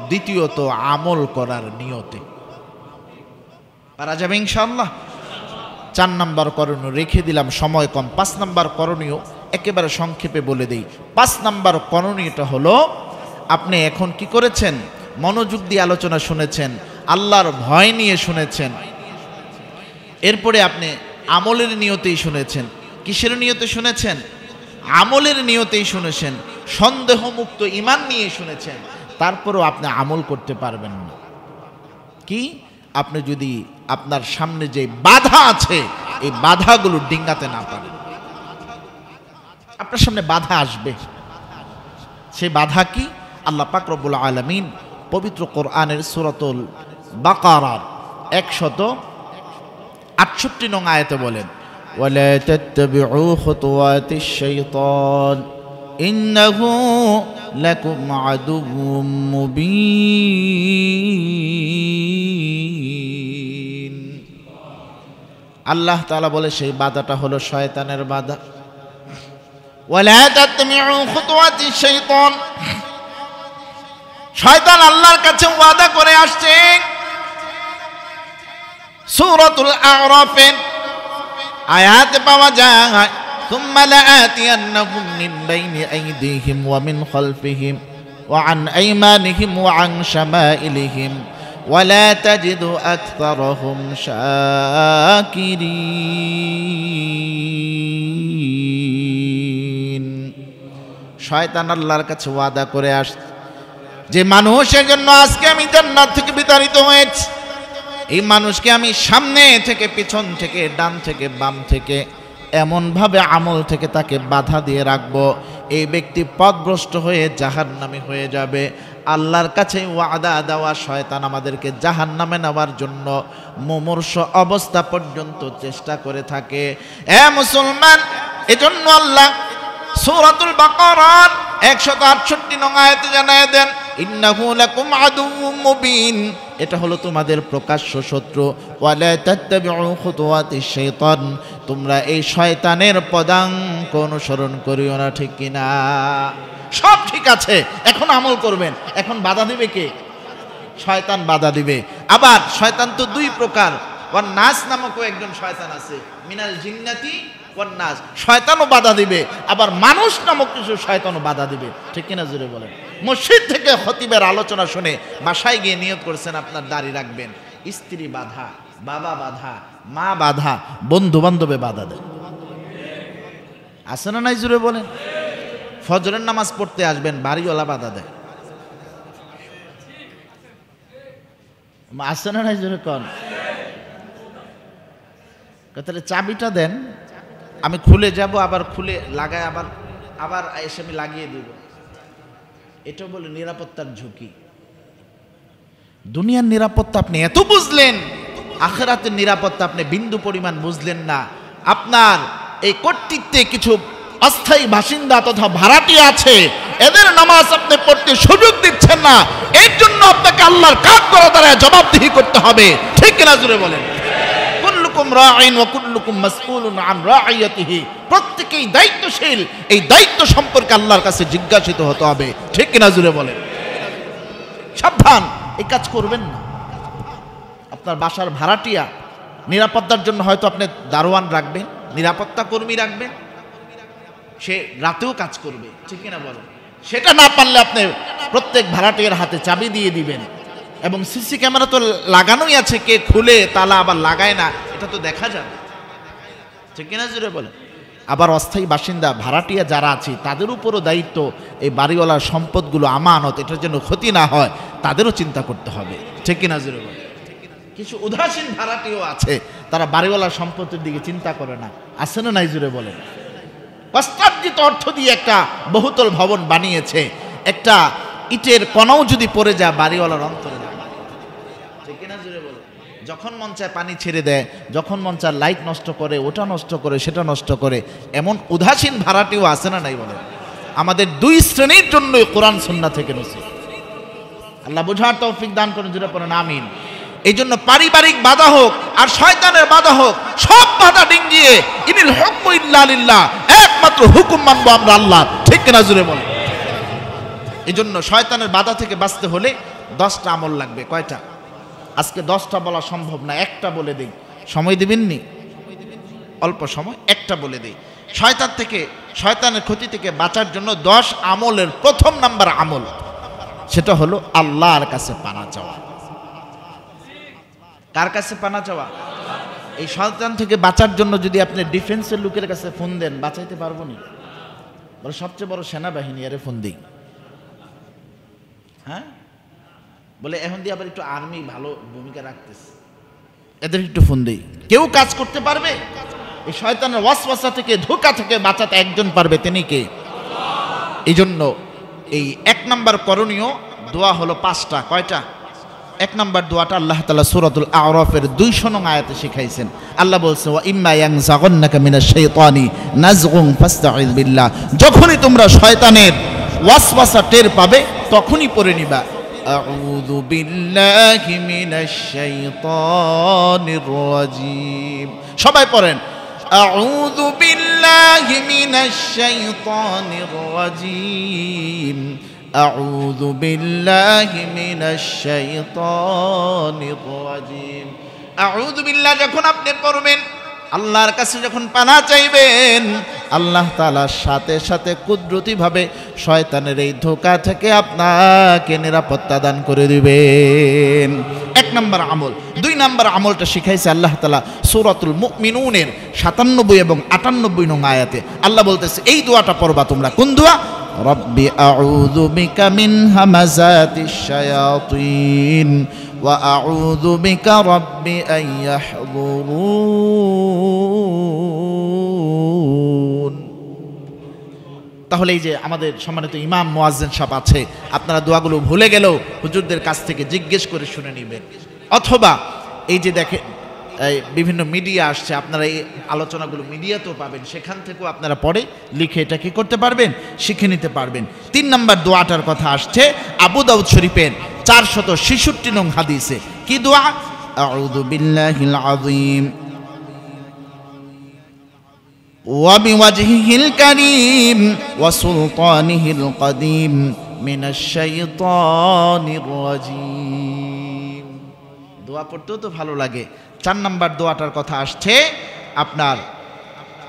দ্বিতীয়ত আমল করার নিয়তে। পারা যাবে ইনশাআল্লাহ? 4 নম্বর করণীয় রেখে দিলাম, সময় কম। 5 নম্বর করণীয় একেবারে সংক্ষেপে বলে দেই। 5 নম্বর করণীয়টা হলো, আপনি এখন কি করেছেন? মনোযোগ দিয়ে আলোচনা শুনেছেন, আল্লাহর ভয় নিয়ে শুনেছেন, এরপরে আপনি আমলের নিয়তেই শুনেছেন। কিসের নিয়তে শুনেছেন? আমলের নিয়তেই শুনেছেন। সন্দেহমুক্ত ঈমান নিয়ে শুনেছেন, তারপরেও আপনি আমল করতে পারবেন না। কি? আপনি যদি আপনার সামনে যে বাধা আছে এই বাধাগুলো ডিঙ্গাতে না পারেন। আপনার সামনে বাধা আসবে, সেই বাধা কি? আল্লাহ পাক রব্বুল আলামিন পবিত্র কোরআনের সূরাতুল বাকারার 168 নং আয়াতে বলেন, ওয়ালা তাত্তাবিউ খুতুওয়াতিশ শাইতান ইন্নাহু লাকুম আদুউম মুবিন। আল্লাহ তাআলা বলে সেই বাধাটা হলো শয়তানের বাধা। ওয়ালা তাত্তাবিউ খুতুওয়াতিশ শাইতান, শয়তান আল্লাহর কাছে ওয়াদা করে আসছে। সূরাতুল আ'রাফের আয়াতে পাওয়া যায় ثم لآتينهم من بين أيديهم ومن خلفهم وعن أيمانهم وعن شمائلهم ولا تجد أكثرهم شاكرين শয়তান আল্লাহর কাছে ওয়াদা করে আসছে যে মানুষের জন্য আজকে আমি জান্নাত থেকে বিতাড়িত হয়েছি, এই মানুষকে আমি সামনে থেকে পিছন থেকে ডান থেকে বাম থেকে এমনভাবে আমল থেকে তাকে বাধা দিয়ে রাখবো, এই ব্যক্তি পথভ্রষ্ট হয়ে জাহান্নামী হয়ে যাবে। আল্লাহর কাছে ওয়াদা দেওয়া শয়তান আমাদেরকে জাহান্নামে নেওয়ার জন্য মুমূর্ষ অবস্থা পর্যন্ত চেষ্টা করে থাকে। এ মুসলমান, এজন্য আল্লাহ সূরাতুল বাকারার 168 নং আয়াতে জানায় দেন, ইন্নাহু লাকুম আদুউম মুবিন, এটা হলো তোমাদের প্রকাশ্য শত্রু। ওয়ালা তাত্তাবিউ খুতুওয়াতিশ শাইতান, তোমরা এই শয়তানের পদাঙ্ক অনুসরণ করিও না, ঠিক কিনা? সব ঠিক আছে, এখন আমল করবেন, এখন বাধা দিবে কে? শয়তান বাধা দিবে। আবার শয়তান তো দুই প্রকার, ওয়ান নাস নামকও একজন শয়তান আছে, মিনাল জিন্নাতি ওয়ান নাস, শয়তানও বাধা দিবে, আবার মানুষ নামক কিছু শয়তানও বাধা দিবে, ঠিক কিনা জোরে বলেন। মসজিদ থেকে খতিবের আলোচনা শুনে বাসায় গিয়ে নিয়ত করছেন আপনার দাড়ি রাখবেন, স্ত্রী বাধা, বাবা বাধা, মা বাধা, বন্ধু বান্ধবে বাধা দেয়, আছে না নাই জোরে বলেন? ফজরের নামাজ পড়তে আসবেন, বাড়িওয়ালা বাধা দেয়, আছে না নাই জোরে কন? তাহলে চাবিটা দেন, আমি খুলে যাব, আবার খুলে লাগায় আবার আবার এসে আমি লাগিয়ে দিব, এটা বলে নিরাপত্তার ঝুঁকি। দুনিয়ার নিরাপত্তা আপনি এত বুঝলেন, আখিরাতের নিরাপত্তা আপনি বিন্দু পরিমাণ বুঝলেন না। আপনার এই কর্তৃত্বে কিছু অস্থায়ী বাসিন্দা তথা ভাড়াটিয়া আছে, এদের নামাজ আপনি পড়তে সুযোগ দিচ্ছেন না, এর জন্য আপনাকে আল্লাহর কাজ করা দ্বারা জবাবদিহি করতে হবে, ঠিক কিনা জোরে বলেন? কুল্লুকুম রাঈন ওয়া কুল্লুকুম মাসউলুন আন রাঈয়াতিহি, প্রত্যেকেই দায়িত্বশীল, এই দায়িত্ব সম্পর্কে আল্লাহর কাছে জিজ্ঞাসিত হতে হবে, ঠিক কিনা জোরে বলেন? সাবধান, এই কাজ করবেন না। আপনার বাসার ভাড়াটিয়া, নিরাপত্তার জন্য হয়তো আপনি দারোয়ান রাখবেন, নিরাপত্তা কর্মী রাখবেন, সে রাতেও কাজ করবে, ঠিক কিনা বলেন? সেটা না পারলে আপনি প্রত্যেক ভাড়াটিয়ার হাতে চাবি দিয়ে দিবেন, এবং সিসি ক্যামেরা তো লাগানোই আছে, কে খুলে তালা আবার লাগায় না, এটা তো দেখা যাবে, ঠিক কিনা জোরে বলেন? আবার অস্থায়ী বাসিন্দা ভাড়াটিয়া যারা আছে তাদের উপরও দায়িত্ব, এই বাড়িওয়ালার সম্পদগুলো আমানত, এটার জন্য ক্ষতি না হয় তাদেরও চিন্তা করতে হবে, ঠিক কিনা জোরে বলেন? কিছু উদাসীন ভাড়াটিও আছে, তারা বাড়িওয়ালার সম্পত্তির দিকে চিন্তা করে না, আছে না নাই জোরে বলেন? কষ্টার্জিত অর্থ দিয়ে একটা বহুতল ভবন বানিয়েছে, একটা ইটের কণাও যদি পড়ে যায় বাড়িওয়ালার অন্তরে লাগে, ঠিক কিনা জোরে বলেন? যখন মন চায় পানি ছেড়ে দেয়, যখন মন চায় লাইট নষ্ট করে, ওটা নষ্ট করে, সেটা নষ্ট করে, এমন উদাসীন ভাড়াটিও আছে না নাই বলেন? আমাদের দুই শ্রেণীর জন্যই কোরআন সুন্নাহ থেকে নসিহত, আল্লাহ বুঝার তৌফিক দান করেন, জোরে পড়েন আমিন। এই জন্য পারিবারিক বাধা হোক আর শয়তানের বাধা হোক, সব বাধা ডিঙ্গিয়ে ইনিল হুকমু ইল্লা লিল্লাহ, একমাত্র হুকুম মানবো আমরা আল্লাহ, ঠিক কিনা জোরে বলেন? এই জন্য শয়তানের বাধা থেকে বাঁচতে হলে 10টা আমল লাগবে। কয়টা? আজকে 10টা বলা সম্ভব না, একটা বলে দেই, সময় দিবেননি? অল্প সময়, একটা বলে দেই। শয়তান থেকে, শয়তানের ক্ষতি থেকে বাঁচার জন্য 10 আমলের প্রথম নাম্বার আমল, সেটা হলো আল্লাহর কাছে পানা চাওয়া। কার কাছে পানা চাওয়া? এই শয়তান থেকে বাঁচার জন্য যদি আপনি ডিফেন্সের লোকের কাছে ফোন দেন, বাঁচাইতে পারবো না? বলে সবচেয়ে বড় সেনাবাহিনী, আরে ফোন দিই, হ্যাঁ বলে এখন দিয়ে আবার একটু আর্মি ভালো ভূমিকা রাখতেছে, এদের একটু ফোন দিই। কেউ কাজ করতে পারবে? এই শয়তানের ওয়াসওয়াসা থেকে, ধোঁকা থেকে বাঁচাতে একজন পারবে, তিনি কে? এই জন্য এই 1 নাম্বার করণীয় দোয়া হলো 5টা। কয়টা? 1 নাম্বার দোয়াটা আল্লাহ তাআলা সূরাতুল আ'রাফের 200 নং আয়াতে শিখাইছেন। আল্লাহ বলছে, ওয়া ইম্মা ইয়ানজাগান্নাকা মিনাশ শাইতানি নাজগুন ফাস্তাইয বিল্লাহ, যখনই তোমরা শয়তানের ওয়াসওয়াসা টের পাবে তখনই পড়ে নিবা আউযু বিল্লাহি মিনাশ শাইতানির রাজীম। সবাই পড়েন, আউযু বিল্লাহি মিনাশ শাইতানির রাজীম, আউযু বিল্লাহি মিনাশ শাইতানির রাজীম। আউযু বিল্লাহ যখন আপনি পড়বেন আল্লাহর কাছে যখন পানা চাইবেন, আল্লাহ তাআলার সাথে সাথে কুদরতিভাবে শয়তানের এই ধোঁকা থেকে আপনাকে নিরাপত্তা দান করে দিবেন। এক নম্বর আমল। দুই নম্বর আমলটা শিখাইছে আল্লাহ তাআলা সূরাতুল মুমিনুনের 97 এবং 98 নং আয়াতে। আল্লাহ বলতেছে এই দোয়াটা পড়বা তোমরা। কোন দোয়া? রব্বি আউযু বিকা মিন হামাযাতিশ শায়াতিন ওয়া আউযু বিকা রব্বি আন ইয়াহযুরুন। তাহলে এই যে আমাদের সম্মানিত ইমাম মুয়াজ্জিন সাহেব আছে, আপনারা দোয়াগুলো ভুলে গেলেও হুজুরদের কাছ থেকে জিজ্ঞেস করে শুনে নেবেন, অথবা এই যে দেখেন বিভিন্ন মিডিয়া আসছে, আপনারা এই আলোচনাগুলো মিডিয়াতেও পাবেন, সেখান থেকেও আপনারা পড়ে লিখে এটা কি করতে পারবেন, শিখে নিতে পারবেন। 3 নম্বর দোয়াটার কথা আসছে আবু দাউদ শরীফের 466 নং হাদিসে। কি দোয়া? আউযু বিল্লাহিল আযীম ওয়া বিওয়াজহিল কারীম ওয়া সুলতানিহিল কদীম মিনাশ শাইতানির রাজীম। দোয়া পড়তেও তো ভালো লাগে। 4 নম্বর দোয়াটার কথা আসছে আপনার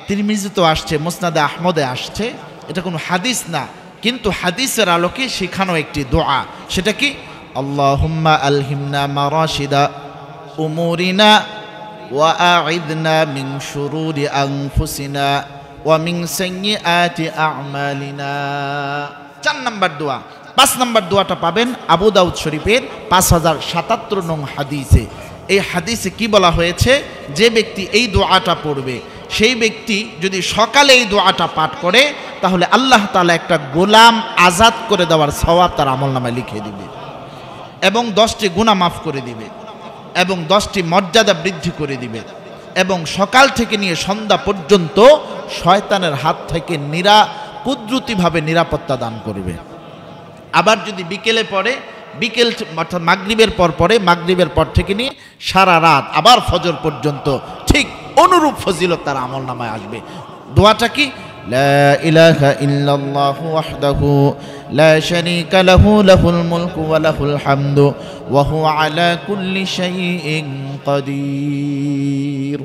তিরমিজিতে আসছে, মুসনাদে আহমদে আসছে। এটা কোনো হাদিস না, কিন্তু হাদিসের আলোকে শেখানো একটি দোয়া। সেটা কি? আল্লাহুম্মা আলহিমনা মারাশিদা উমুরিনা ওয়া আ'ইদনা মিন শুরুরি আনফুসিনা ওয়া মিন সাইয়্যাতি আ'মালিনা। 4 নম্বর দোয়া। 5 নম্বর দোয়াটা পাবেন আবু দাউদ শরীফের 5077 নং হাদিসে। এই হাদিসে কি বলা হয়েছে? যে ব্যক্তি এই দোয়াটা পড়বে, সেই ব্যক্তি যদি সকালে এই দোয়াটা পাঠ করে, তাহলে আল্লাহ তাআলা একটা গোলাম আজাদ করে দেওয়ার সওয়াব তার আমলনামায় লিখে দিবে, এবং 10টি গুনাহ মাফ করে দিবে, এবং 10টি মর্যাদা বৃদ্ধি করে দিবে, এবং সকাল থেকে নিয়ে সন্ধ্যা পর্যন্ত শয়তানের হাত থেকে কুদরতিভাবে নিরাপত্তা দান করবে। আবার যদি বিকেলে পড়ে, বিকেল অর্থাৎ মাগরিবের পর পরে, মাগরিবের পর থেকে নিয়ে সারা রাত আবার ফজর পর্যন্ত ঠিক অনুরূপ ফজিলত তার আমলনামায় আসবে। দোয়াটা কি? লা ইলাহা ইল্লাল্লাহু ওয়াহদাহু লা শারীকা লাহু লাহুল মুলকু ওয়া লাহুল হামদু ওয়া হুয়া আলা কুল্লি শাইইন কাদির।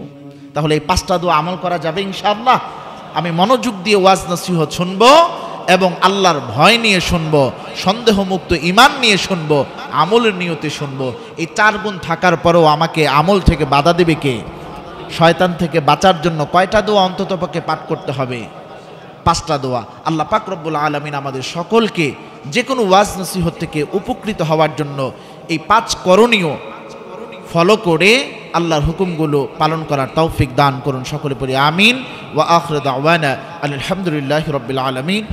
তাহলে এই 5টা দোয়া আমল করা যাবে ইনশাআল্লাহ। আমি মনোযোগ দিয়ে ওয়াজ নসিহত শুনবো এবং আল্লাহর ভয় নিয়ে শুনবো, সন্দেহমুক্ত ঈমান নিয়ে শুনবো, আমলের নিয়তে শুনবো। এই 4 গুণ থাকার পরেও আমাকে আমল থেকে বাধা দেবে কে? শয়তান থেকে বাঁচার জন্য কয়টা দোয়া অন্ততপক্ষে পাঠ করতে হবে? 5টা দোয়া। আল্লাহ পাক রব্বুল আলামিন আমাদের সকলকে যে কোনো ওয়াজ নসিহত থেকে উপকৃত হওয়ার জন্য এই 5 করণীয় ফলো করে আল্লাহর হুকুমগুলো পালন করার তৌফিক দান করুন। সকলে পড়ি আমিন। ওয়া আখিরু দাওয়ানা আলহামদুলিল্লাহি রাব্বিল আলামিন।